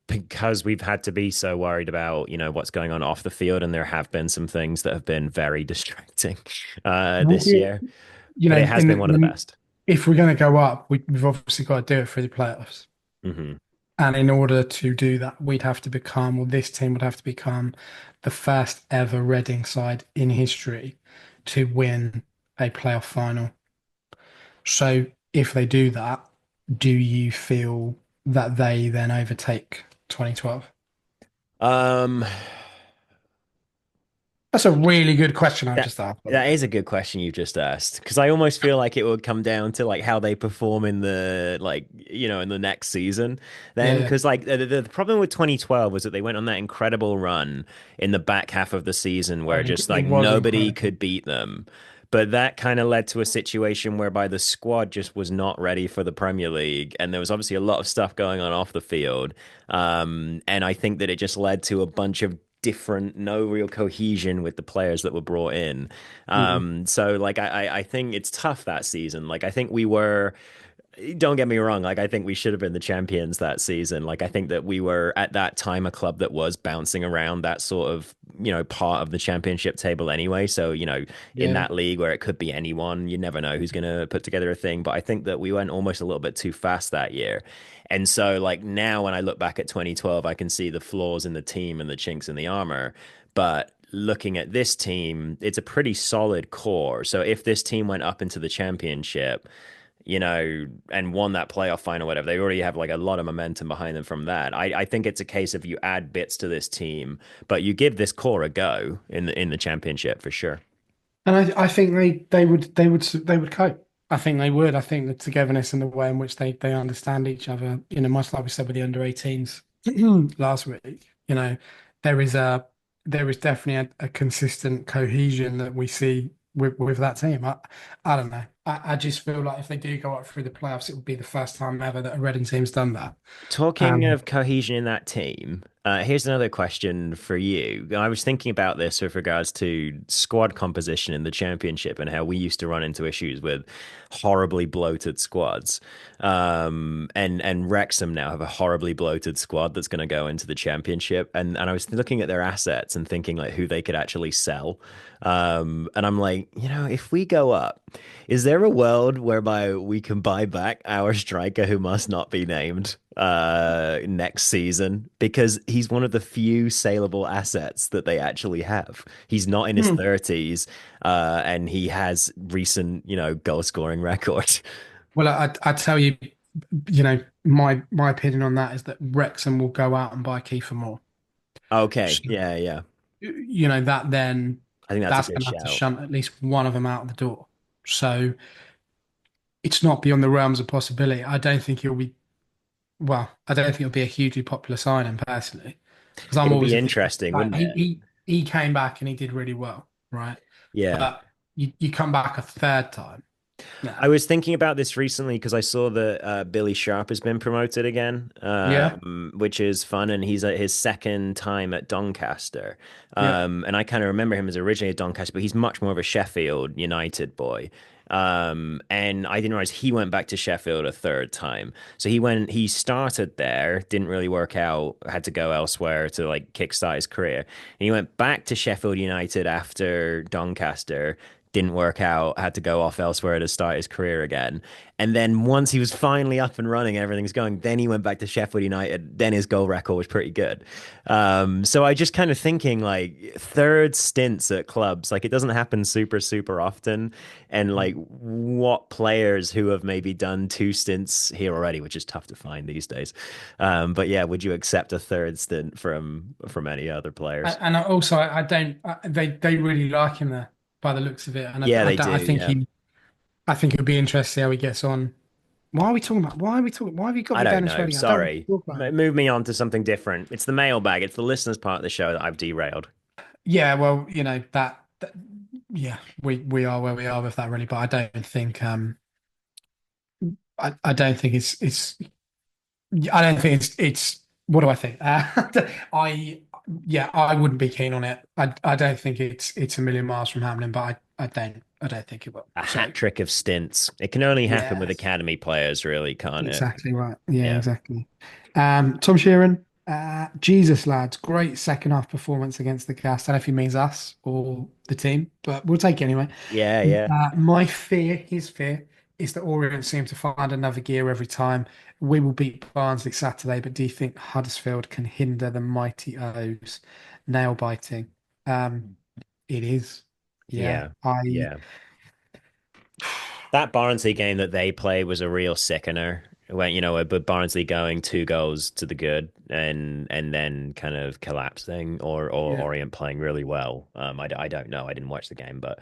because we've had to be so worried about what's going on off the field, and there have been some things that have been very distracting this We- year, but it has been one of the best. if we're going to go up, we've obviously got to do it through the playoffs. Hmm. And in order to do that, we'd have to become, or this team would have to become, the first ever Reading side in history to win a playoff final. So if they do that, do you feel that they then overtake 2012? Um, That's a really good question I've That just asked, by the that way. is a good question you just asked because I almost feel like it would come down to like how they perform in the like in the next season Yeah, then yeah. because like the problem with 2012 was that they went on that incredible run in the back half of the season where just It like was nobody incredible. could beat them. But that kind of led to a situation whereby the squad just was not ready for the Premier League, and there was obviously a lot of stuff going on off the field. And I think that it just led to a bunch of different, no real cohesion with the players that were brought in. Mhm. So like I think it's tough that season. Like I think we were don't get me wrong, like I think we should have been the champions that season. Like I think that we were at that time a club that was bouncing around that sort of, part of the championship table anyway. So, in Yeah. that league where it could be anyone, you never know who's going to put together a thing. But I think that we went almost a little bit too fast that year. And so like now when I look back at 2012, I can see the flaws in the team and the chinks in the armor. But looking at this team, it's a pretty solid core. So if this team went up into the championship, and won that playoff final, whatever. They already have like a lot of momentum behind them from that. I think it's a case of you add bits to this team, but you give this core a go in the championship for sure. And I think they would cope. I think they would. I think the togetherness and the way in which they understand each other, much like we said with the under 18s last week, there is a there is definitely a consistent cohesion that we see with that team. I don't know. I just feel like if they do go up through the playoffs, it would be the first time ever that a Reading team's done that. Talking Um, of cohesion in that team, here's another question for you. I was thinking about this with regards to squad composition in the championship and how we used to run into issues with horribly bloated squads. And Wrexham now have a horribly bloated squad that's going to go into the championship. And I was looking at their assets and thinking like who they could actually sell. And I'm like, if we go up, is there a world whereby we can buy back our striker who must not be named next season? Because he's one of the few saleable assets that they actually have. He's not in his hmm. 30s, and he has recent, goal scoring record. Well, I tell you, my opinion on that is that Wrexham will go out and buy Kiefer Moore. Okay, So, yeah, yeah. that then I think that's a that's good going to have to shout. shunt at least one of them out the door. So it's not beyond the realms of possibility. I don't think he'll be, well, I don't think it'll be a hugely popular signing personally, because I'm It'll always be a bit interesting, like wouldn't it? he came back and he did really well, right? Yeah. But you come back a third time. I Nah. was thinking about this recently because I saw that Billy Sharp has been promoted again, Yeah, which is fun, and he's at his second time at Doncaster. yeah. And I kind of remember him as originally at Doncaster, but he's much more of a Sheffield United boy. And I didn't realize he went back to Sheffield a third time. So he started there, didn't really work out, had to go elsewhere to like kickstart his career. And he went back to Sheffield United after Doncaster, didn't work out, had to go off elsewhere to start his career again. And then once he was finally up and running, everything's going, then he went back to Sheffield United. Then his goal record was pretty good. So I just kind of thinking like third stints at clubs, like it doesn't happen super, super often. And like what players who have maybe done two stints here already, which is tough to find these days. But yeah, would you accept a third stint from any other players? And also, I don't. They really like him there by the looks of it, and Yeah, I they don't. do. I Yeah. think it'll be interesting to see how he gets on. Why are we talking about? Why are we talking? Why have you got I me don't down this know. road again? I don't want Sorry. to talk about him. Move me on to something different. It's the mailbag. It's the listeners part of the show that I've derailed. Yeah, well, yeah, we are where we are with that really, but I don't think I don't think it's what do I think? I yeah, I wouldn't be keen on it. I don't think it's a million miles from happening, but I don't think it will. A hat So trick of stints. It can only happen with yes, academy players, really, can't it? exactly right. Yeah, Yeah. exactly. Tom Sheeran, Jesus lads, great second half performance against the Cast. I don't know if he means us or the team, but we'll take it anyway. Yeah, yeah. My fear, his fear, is that Orient seem to find another gear every time. We will beat Barnsley Saturday, but do you think Huddersfield can hinder the mighty O's? Nail biting. It is. Yeah, Yeah. Yeah. That Barnsley game that they played was a real sickener. When but Barnsley going two goals to the good and then kind of collapsing, or yeah. Orient playing really well. I don't know. I didn't watch the game, but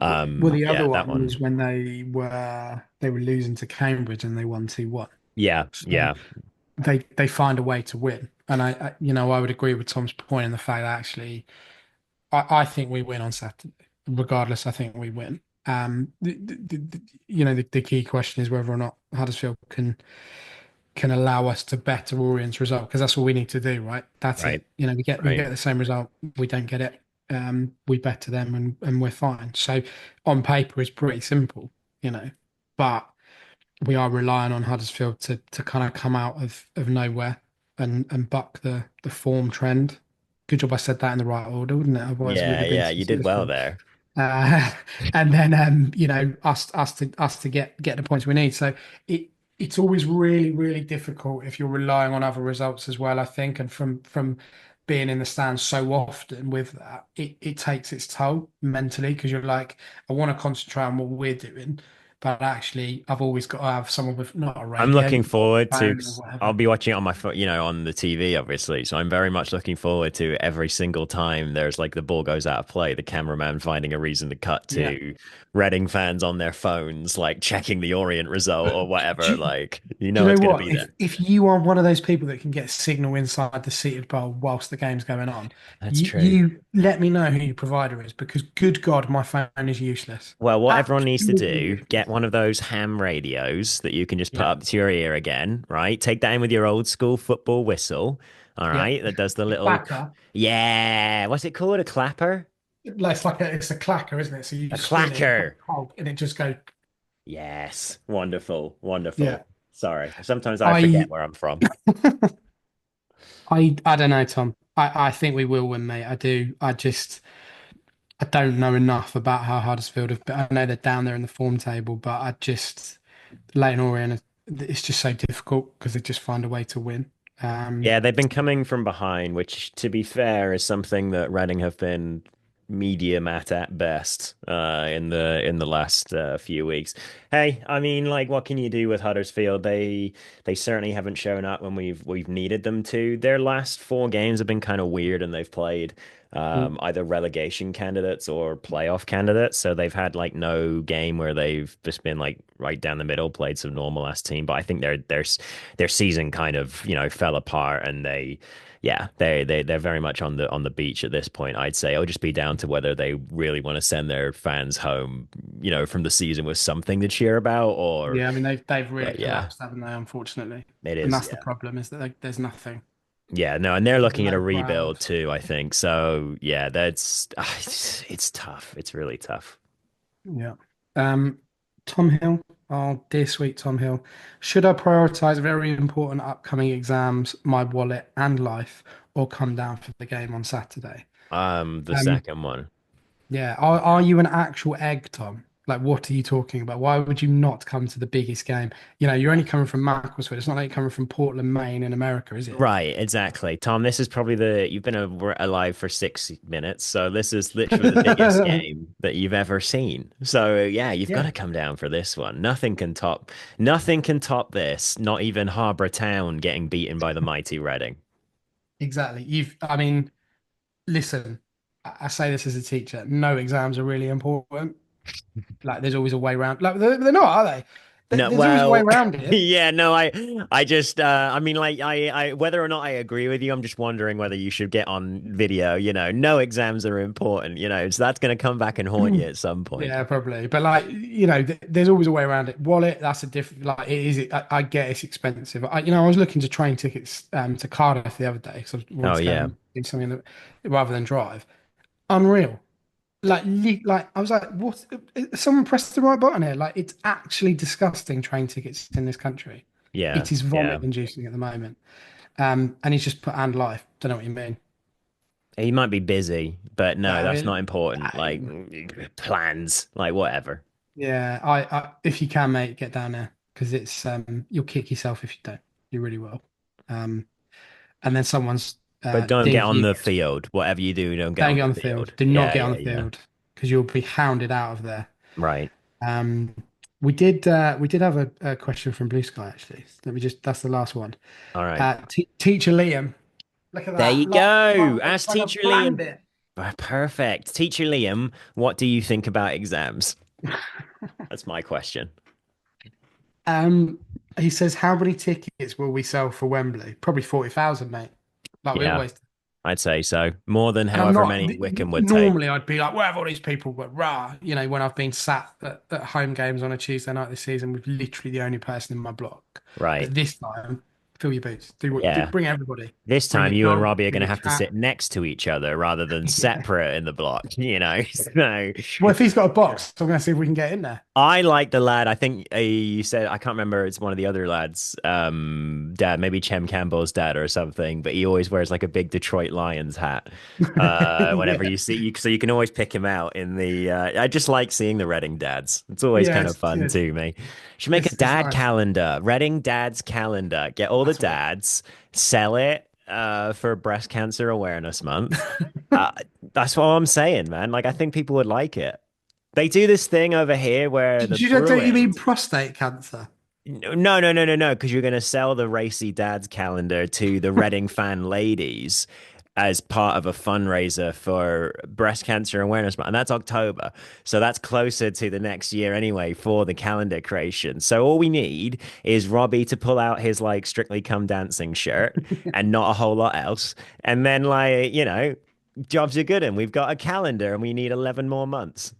Well, the yeah, other that one was one. when they were losing to Cambridge and they won 2-1. Yeah, So yeah, they find a way to win. And I would agree with Tom's point in the fact that actually I think we win on Saturday. Regardless, I think we win. The key question is whether or not Huddersfield can allow us to better Orient's result because that's all we need to do, right? That's right, it. We right. get the same result. We don't get it. We better them and we're fine. So on paper, it's pretty simple, you know. But we are relying on Huddersfield to kind of come out of nowhere and buck the form trend. Good job I said that in the right order, wouldn't it? Otherwise, we'd Yeah, have been yeah, you did well successful. there. Uh, and then us to get the points we need. So it's always really difficult if you're relying on other results as well, I think. And from being in the stands so often with that, it takes its toll mentally because you're like, I want to concentrate on what we're doing, but actually I've always got to have someone with not a I'm radio, looking forward to, phone or 'cause I'll whatever. be watching it on my phone, on the TV, obviously. So I'm very much looking forward to every single time there's like the ball goes out of play, the cameraman finding a reason to cut Yeah. to Reading fans on their phones, like checking the Orient result or whatever. Do, Like, Do you it's know going to what? be If there. if you are one of those people that can get signal inside the seated bowl whilst the game's going on, That's true. you let me know who your provider is because good God, my phone is useless. Well, what everyone needs to Absolutely do, get useless. one of those ham radios that you can just put Yeah, up to your ear again, right? Take that in with your old school football whistle, all yeah. right? That does the The little, clacker, yeah, what's it called? A clapper? it's a clacker, isn't it? So you A spin it, clacker. and it just goes. Yes. Wonderful. Wonderful. Yeah, Sorry. Sometimes I forget I, where I'm from. I don't know, Tom. I think we will win, mate. I do. I don't know enough about how Huddersfield have. I know they're down there in the form table, but Leighton Orient, it's just so difficult because they just find a way to win. Um, Yeah, they've been coming from behind, which, to be fair, is something that Reading have been medium at best in the last few weeks. Hey, I mean, like, what can you do with Huddersfield? They certainly haven't shown up when we've needed them to. Their last four games have been kind of weird, and they've played either relegation candidates or playoff candidates. So they've had like no game where they've just been like right down the middle, played some normal ass team. But I think their season kind of fell apart, and they're very much on the beach at this point. I'd say it'll just be down to whether they really want to send their fans home, from the season with something to cheer about, or yeah, I mean they've really but yeah, collapsed, haven't they? Unfortunately, it and is. that's the Yeah. problem is that there's nothing. Yeah, no, and they're There's looking at no a crowd. rebuild too, I think. So yeah, it's tough. It's really tough. Yeah. Um, Tom Hill, oh dear sweet Tom Hill, should I prioritize very important upcoming exams, my wallet and life, or come down for the game on Saturday? The Um, second one. Yeah. Are you an actual egg, Tom? Like, what are you talking about? Why would you not come to the biggest game? You're only coming from Macclesfield. It's not like you're coming from Portland, Maine in America, is it? Right, exactly. Tom, this is probably you've been alive for 6 minutes, so this is literally the biggest game that you've ever seen. So yeah, you've got Yeah, to come down for this one. Nothing can top this, not even Harbour Town getting beaten by the mighty Reading. exactly. I mean, listen, I say this as a teacher. No exams are really important. Like, there's always a way around. Like, they're not, are they? No, There's always a way well, around it. yeah, no, I just, I mean, like, whether or not I agree with you, I'm just wondering whether you should get on video. No exams are important, so that's going to come back and haunt you at some point. Yeah, probably. But like, there's always a way around it. Wallet, that's a different. Like, it is. I get it's expensive. I was looking to train tickets to Cardiff the other day because I wanted Oh to go yeah, and do something that rather than drive. Unreal. Like I was like, what? Someone pressed the right button here. Like, it's actually disgusting train tickets in this country. yeah, It is yeah. vomit inducing at the moment. And he's just put and life. Don't know what you mean. He might be busy, but no, I that's not mean, important. Like I- plans, like whatever. yeah. If you can, mate, get down there because it's you'll kick yourself if you don't. You really will. Um, and then someone's But don't get on debut. the field. Whatever you do, don't get Don't on get on the the field. field. Do not Yeah, get on yeah, the yeah. field because you'll be hounded out of there. Right. Um, we did have a question from Blue Sky actually. That's the last one. All right. T Teacher Liam, look at There you that. go. Ask Like I Teacher planned Liam. it. Perfect. Teacher Liam, what do you think about exams? That's my question. Um, he says, how many tickets will we sell for Wembley? Probably 40,000, mate. Like we Yeah, always. I'd say so. More than And I'm however not many Wickham would take. normally I'd be like, where have all these people? But rah, when I've been sat at home games on a Tuesday night this season with literally the only person in my block. Right. But this time, fill your boots. Yeah. Bring everybody. This Bring time, your you and dog. Robbie are going Bring to your have to cat. sit next to each other rather than Yeah. separate in the block, So, Well, if he's got a box, I'm going to see if we can get in there. I like the lad. I think you said I can't remember. It's one of the other lads, dad, maybe Chem Campbell's dad or something. But he always wears like a big Detroit Lions hat. Whenever Yeah. you see you, so you can always pick him out in the. I just like seeing the Reading dads. It's always Yeah, kind of it's fun good. to me. Should make a It's dad nice. calendar, Reading dads calendar. Get all the That's what dads, sell it for Breast Cancer Awareness Month. Uh, that's what I'm saying, man. Like I think people would like it. They do this thing over here where the don't you mean Bruins. prostate cancer? No, no, no, no, no, because you're going to sell the Racy Dads calendar to the Reading fan ladies as part of a fundraiser for breast cancer awareness month. And that's October. So that's closer to the next year anyway for the calendar creation. So all we need is Robbie to pull out his like Strictly Come Dancing shirt and not a whole lot else. And then like, jobs are good and we've got a calendar and we need 11 more months.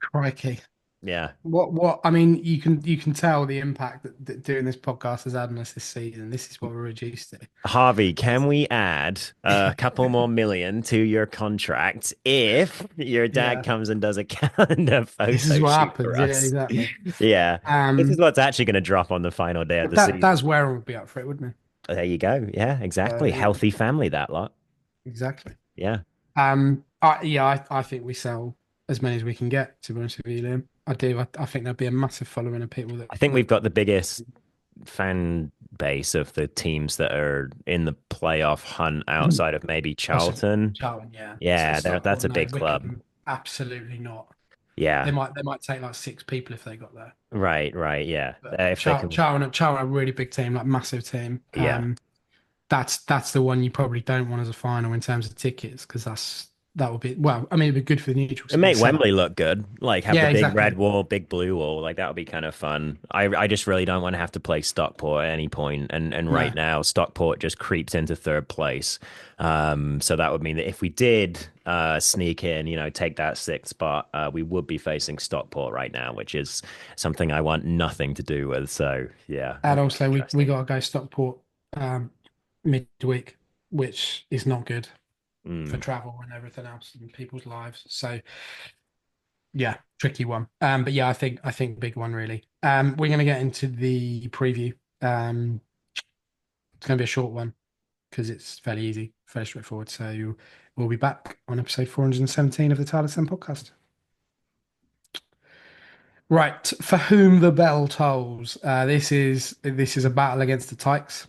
Crikey. Yeah. What I mean, you can tell the impact that doing this podcast has had on us this season. This is what we're reduced to. Harvey, can we add a couple more million to your contract if your dad Yeah, comes and does a calendar this is photo what shoot for happens. Yeah, us? exactly. Yeah. This is Um, what's actually going to drop on the final day of the that season. that's where would be up for it, wouldn't There you go. Yeah, exactly. it? Healthy family, that lot. Exactly. Yeah. I think we sell as many as we can get, to be honest with you, Liam. I do. I think there'll be a massive following of people I think we've that got the biggest fan base of the teams that are in the playoff hunt outside of maybe possibly Charlton. Charlton, yeah. Yeah, that's Stockport, a no, big club. Wickham, absolutely not. They Yeah. might take like six people if they got there. Right, right. Yeah. But If they can. Charlton are a really big team, like massive team. Yeah. That's the one you probably don't want as a final in terms of tickets because that would be well. I mean, it'd be good for the neutrals It to get make sell out. Wembley look good. Like have the Yeah, big exactly. red wall, big blue wall. Like that would be kind of fun. I just really don't want to have to play Stockport at any point. And right No, now Stockport just creeps into third place. So that would mean that if we did sneak in, take that sixth spot, we would be facing Stockport right now, which is something I want nothing to do with. So yeah, and it'll be also we interesting. got to go Stockport um, midweek, which is not good for Mm. travel and everything else in people's lives. So yeah, tricky one. But yeah, I think big one really. We're gonna get into the preview. It's gonna be a short one because it's fairly easy, fairly straightforward. So we'll be back on episode 417 of the Tilehurst podcast. Right, for whom the bell tolls. This is a battle against the Tykes.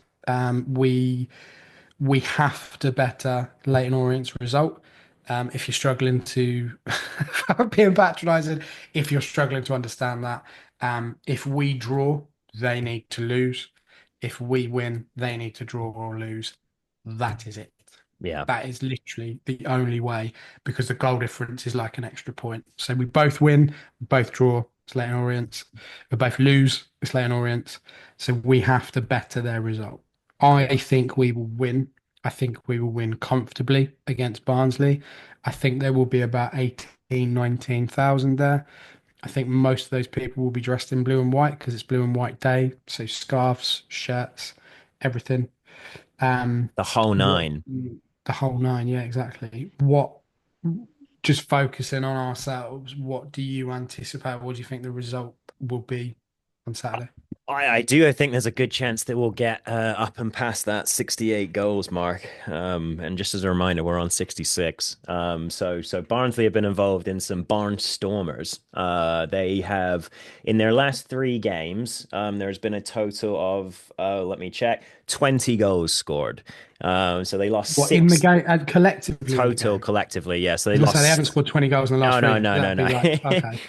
We have to better Leighton Orient's result. If you're struggling to, being patronising, if you're struggling to understand that, if we draw, they need to lose. If we win, they need to draw or lose. That is it. Yeah. That is literally the only way because the goal difference is like an extra point. So we both win, we both draw, it's Leighton Orient. We both lose, it's Leighton Orient. So we have to better their result. I think we will win. I think we will win comfortably against Barnsley. I think there will be about 18, 19,000 there. I think most of those people will be dressed in blue and white because it's blue and white day. So scarves, shirts, everything. The whole What nine. the whole nine, yeah, exactly. What just focusing on ourselves, what do you anticipate? What do you think the result will be on Saturday? I do. I think there's a good chance that we'll get up and past that 68 goals mark. And just as a reminder, we're on 66. So Barnsley have been involved in some barnstormers. They have in their last three games, there's been a total of let me check, 20 goals scored. So they lost What in the six game and collectively in the total game? collectively. Yeah. So I they was gonna say they haven't lost. scored 20 goals in the last No, no, three. no, no, That'd no. be like, okay.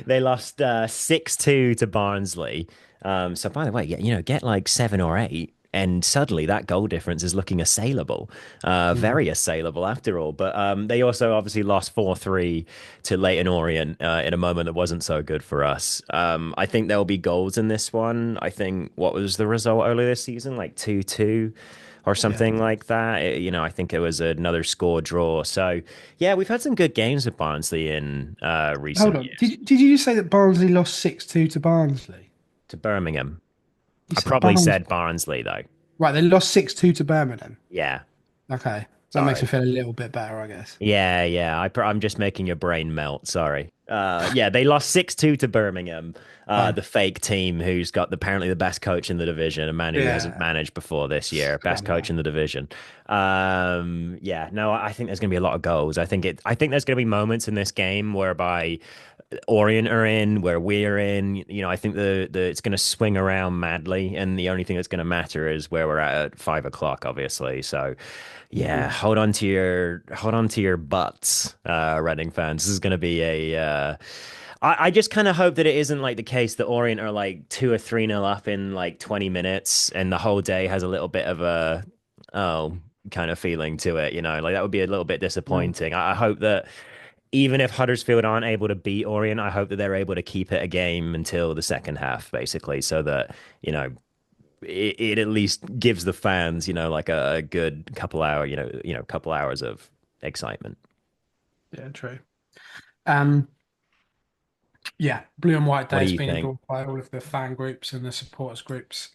They lost 6-2 to Barnsley. So by the way, get like seven or eight, and suddenly that goal difference is looking assailable, Mm. very assailable after all. But they also obviously lost 4-3 to Leighton Orient in a moment that wasn't so good for us. I think there'll be goals in this one. I think what was the result earlier this season, like 2-2 or Yeah. something like that. I think it was another score draw. So yeah, we've had some good games with Barnsley in Hold recent on. years. Did you say that Barnsley lost 6-2 to Barnsley? To Birmingham. You I said probably Barnsley. said Barnsley though. Right, they lost 6-2 to Birmingham. Yeah, Okay. That makes me sorry. feel a little bit better, I guess. Yeah, yeah. I'm just making your brain melt. Sorry. Yeah, they lost 6-2 to Birmingham, Fine. the fake team who's got apparently the best coach in the division, a man who hasn't Yeah. managed before this year, best coach Scrummy. in the division. Yeah, no, I think there's going to be a lot of goals. I think there's going to be moments in this game whereby Orient are in, where we're in. You know, I think the it's going to swing around madly, and the only thing that's going to matter is where we're at 5 o'clock, obviously. So, yeah, Yeah. hold on to your butts, Reading fans. This is going to be a. I just kind of hope that it isn't like the case that Orient are like 2 or 3 nil up in like 20 minutes, and the whole day has a little bit of a oh kind of feeling to it. You know, like that would be a little bit Yeah. disappointing. I hope that even if Huddersfield aren't able to beat Orient, I hope that they're able to keep it a game until the second half, basically, so that, you know, it at least gives the fans, you know, like a good couple hours of excitement. Yeah, true. Um, yeah, Blue and White What Day do has you been think? adored by all of the fan groups and the supporters groups.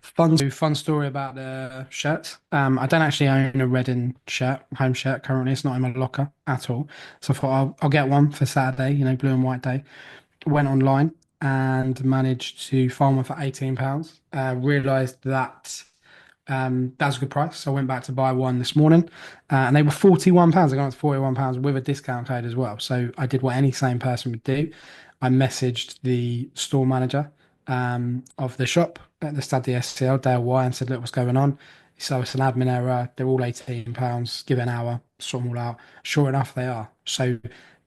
Fun story about the shirts. I don't actually own a Reading shirt, home shirt currently. It's not in my locker at all. So I thought I'll get one for Saturday, Blue and White Day. Went online and managed to find one for £18. Realised that that was a good price. So I went back to buy one this morning, and they were £41. I got it to £41 with a discount code as well. So I did what any sane person would do. I messaged the store manager of the shop at the Stade de SCL, Dale Y, and said, "Look, what's going on?" So it's an admin error. They're all £18. Give it an hour, sort them all out. Sure enough, they are. So I if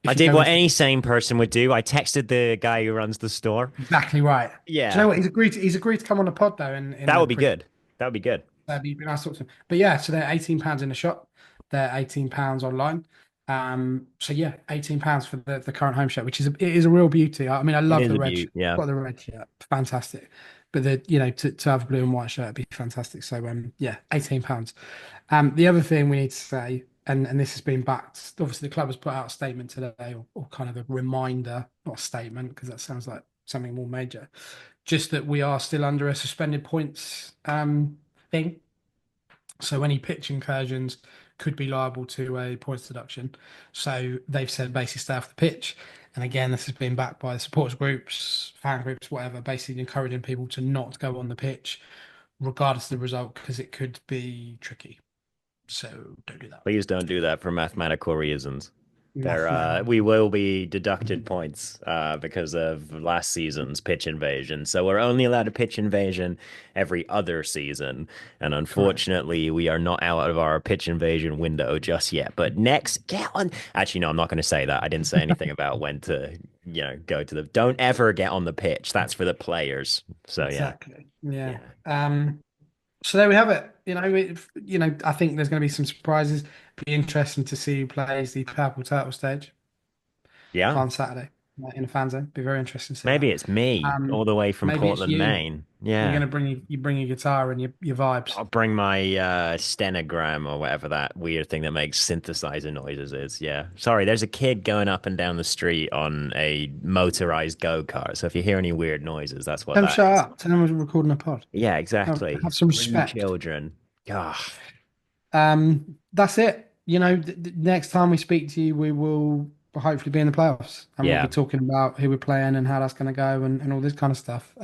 you did go what into any sane person would do. I texted the guy who runs the store. exactly right. Do you know Yeah, what? He's agreed to come on the pod though in that the would be pre good. That would be good. That'd be nice to talk to them. But yeah, so they're £18 in the shop. They're £18 online. So yeah, £18 for the current home shirt, which is a real beauty. I mean, I It love is the a red beaut. shirt. Yeah. Got the red shirt, fantastic. But to have a blue and white shirt would be fantastic. So yeah, £18. The other thing we need to say, and this has been backed, obviously the club has put out a statement today, or kind of a reminder, not a statement, because that sounds like something more major. Just that we are still under a suspended points thing. So any pitch incursions could be liable to a points deduction. So they've said basically stay off the pitch. And again, this has been backed by the supporters groups, fan groups, whatever, basically encouraging people to not go on the pitch, regardless of the result, because it could be tricky. So don't do that. Please don't do that for mathematical reasons. We Mathematically. will be deducted points because of last season's pitch invasion. So we're only allowed a pitch invasion every other season. And Correct. unfortunately, we are not out of our pitch invasion window just yet. But next, get on. Actually, no, I'm not going to say that. I didn't say anything about when to, go to the. Don't ever get on the pitch. That's for the players. So yeah, Exactly. Yeah. yeah, So there we have it. I think there's going to be some surprises. Be interesting to see who plays the Purple Turtle stage yeah. on Saturday in a fan zone. Be very interesting to see that. Maybe it's me all the way from Maybe it's Portland, you. Maine. You're Yeah. going to bring your guitar and your vibes. I'll bring my stenogram or whatever that weird thing that makes synthesizer noises is. Yeah. Sorry, there's a kid going up and down the street on a motorized go-kart. So if you hear any weird noises, that's what Tell them that shut is. up. Tell them we're recording a pod. Yeah, Have exactly. some Three respect. children. God. That's it. Next time we speak to you, we will hopefully be in the playoffs, and we'll be Yeah. talking about who we're playing and how that's going to go and all this kind of stuff.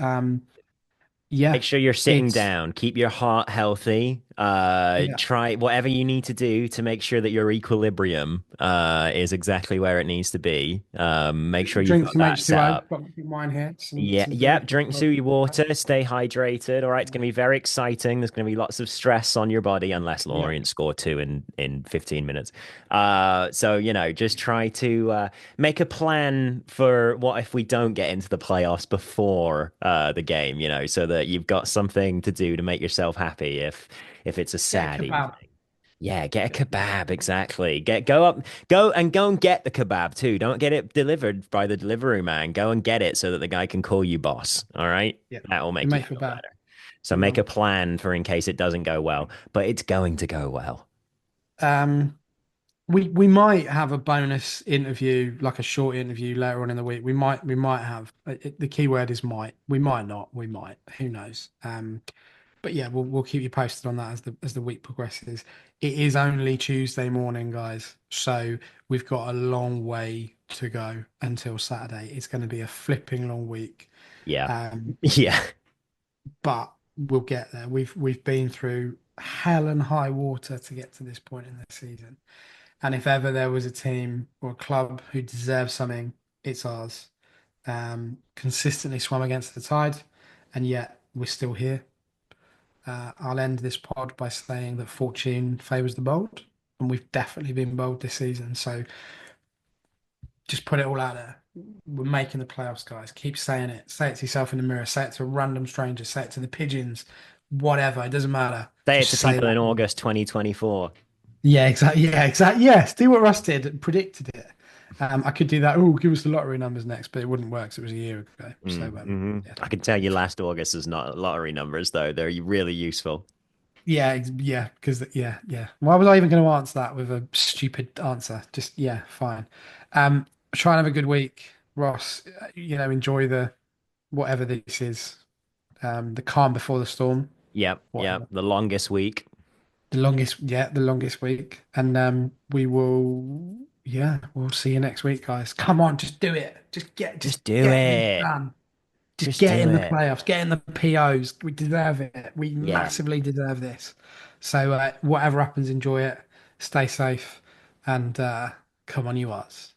Yeah, Make sure you're sitting it's down. Keep your heart healthy. yeah. Try whatever you need to do to make sure that your equilibrium is exactly where it needs to be. Make sure you've Drink got some that set H2O. up. Got mine here. Some Yeah, some yeah. delicious. Drink some water, stay hydrated. All right, it's going to be very exciting. There's going to be lots of stress on your body unless Yeah, Lorient score two in 15 minutes. So just try to make a plan for what if we don't get into the playoffs before the game. So that you've got something to do to make yourself happy if it's a get a sad kebab. evening. Yeah, get Get a kebab, exactly. Go and get the kebab too. Don't get it delivered by the delivery man. Go and get it so that the guy can call you boss. All right? Yeah, That will it make you may feel feel better. better. So It make will. a plan for in case it doesn't go well, but it's going to go well. Um, we might have a bonus interview, like a short interview later on in the week. We might have. The key word is might. We might not. We might. Who knows? But yeah, we'll keep you posted on that as the week progresses. It is only Tuesday morning, guys, so we've got a long way to go until Saturday. It's going to be a flipping long week. Yeah. Um, Yeah. but we'll get there. We've been through hell and high water to get to this point in the season. And if ever there was a team or a club who deserves something, it's ours. Consistently swum against the tide, and yet we're still here. I'll end this pod by saying that fortune favours the bold, and we've definitely been bold this season. So just put it all out there. We're making the playoffs, guys. Keep saying it. Say it to yourself in the mirror. Say it to a random stranger. Say it to the pigeons. Whatever. It doesn't matter. Say it Just to say people in that. August 2024. Yeah, exactly. Yeah, exactly. Yes, do what Russ did. Predicted it. I could do that. Oh, give us the lottery numbers next, but it wouldn't work 'cause it was a year ago. So, yeah. I can tell you last August is not lottery numbers, though. They're really useful. Yeah, because yeah. Why was I even going to answer that with a stupid answer? Just yeah, fine. Try and have a good week, Ross. Enjoy the whatever this is. The calm before the storm, Yep. Yep. whatever. The longest week. The longest week, and we'll see you next week, guys. Come on, just do it. Just Just do get this it. done. Just Just get do in the it. playoffs, get in the POs. We deserve it. We Yeah. massively deserve this. So whatever happens, enjoy it. Stay safe, and come on, you us.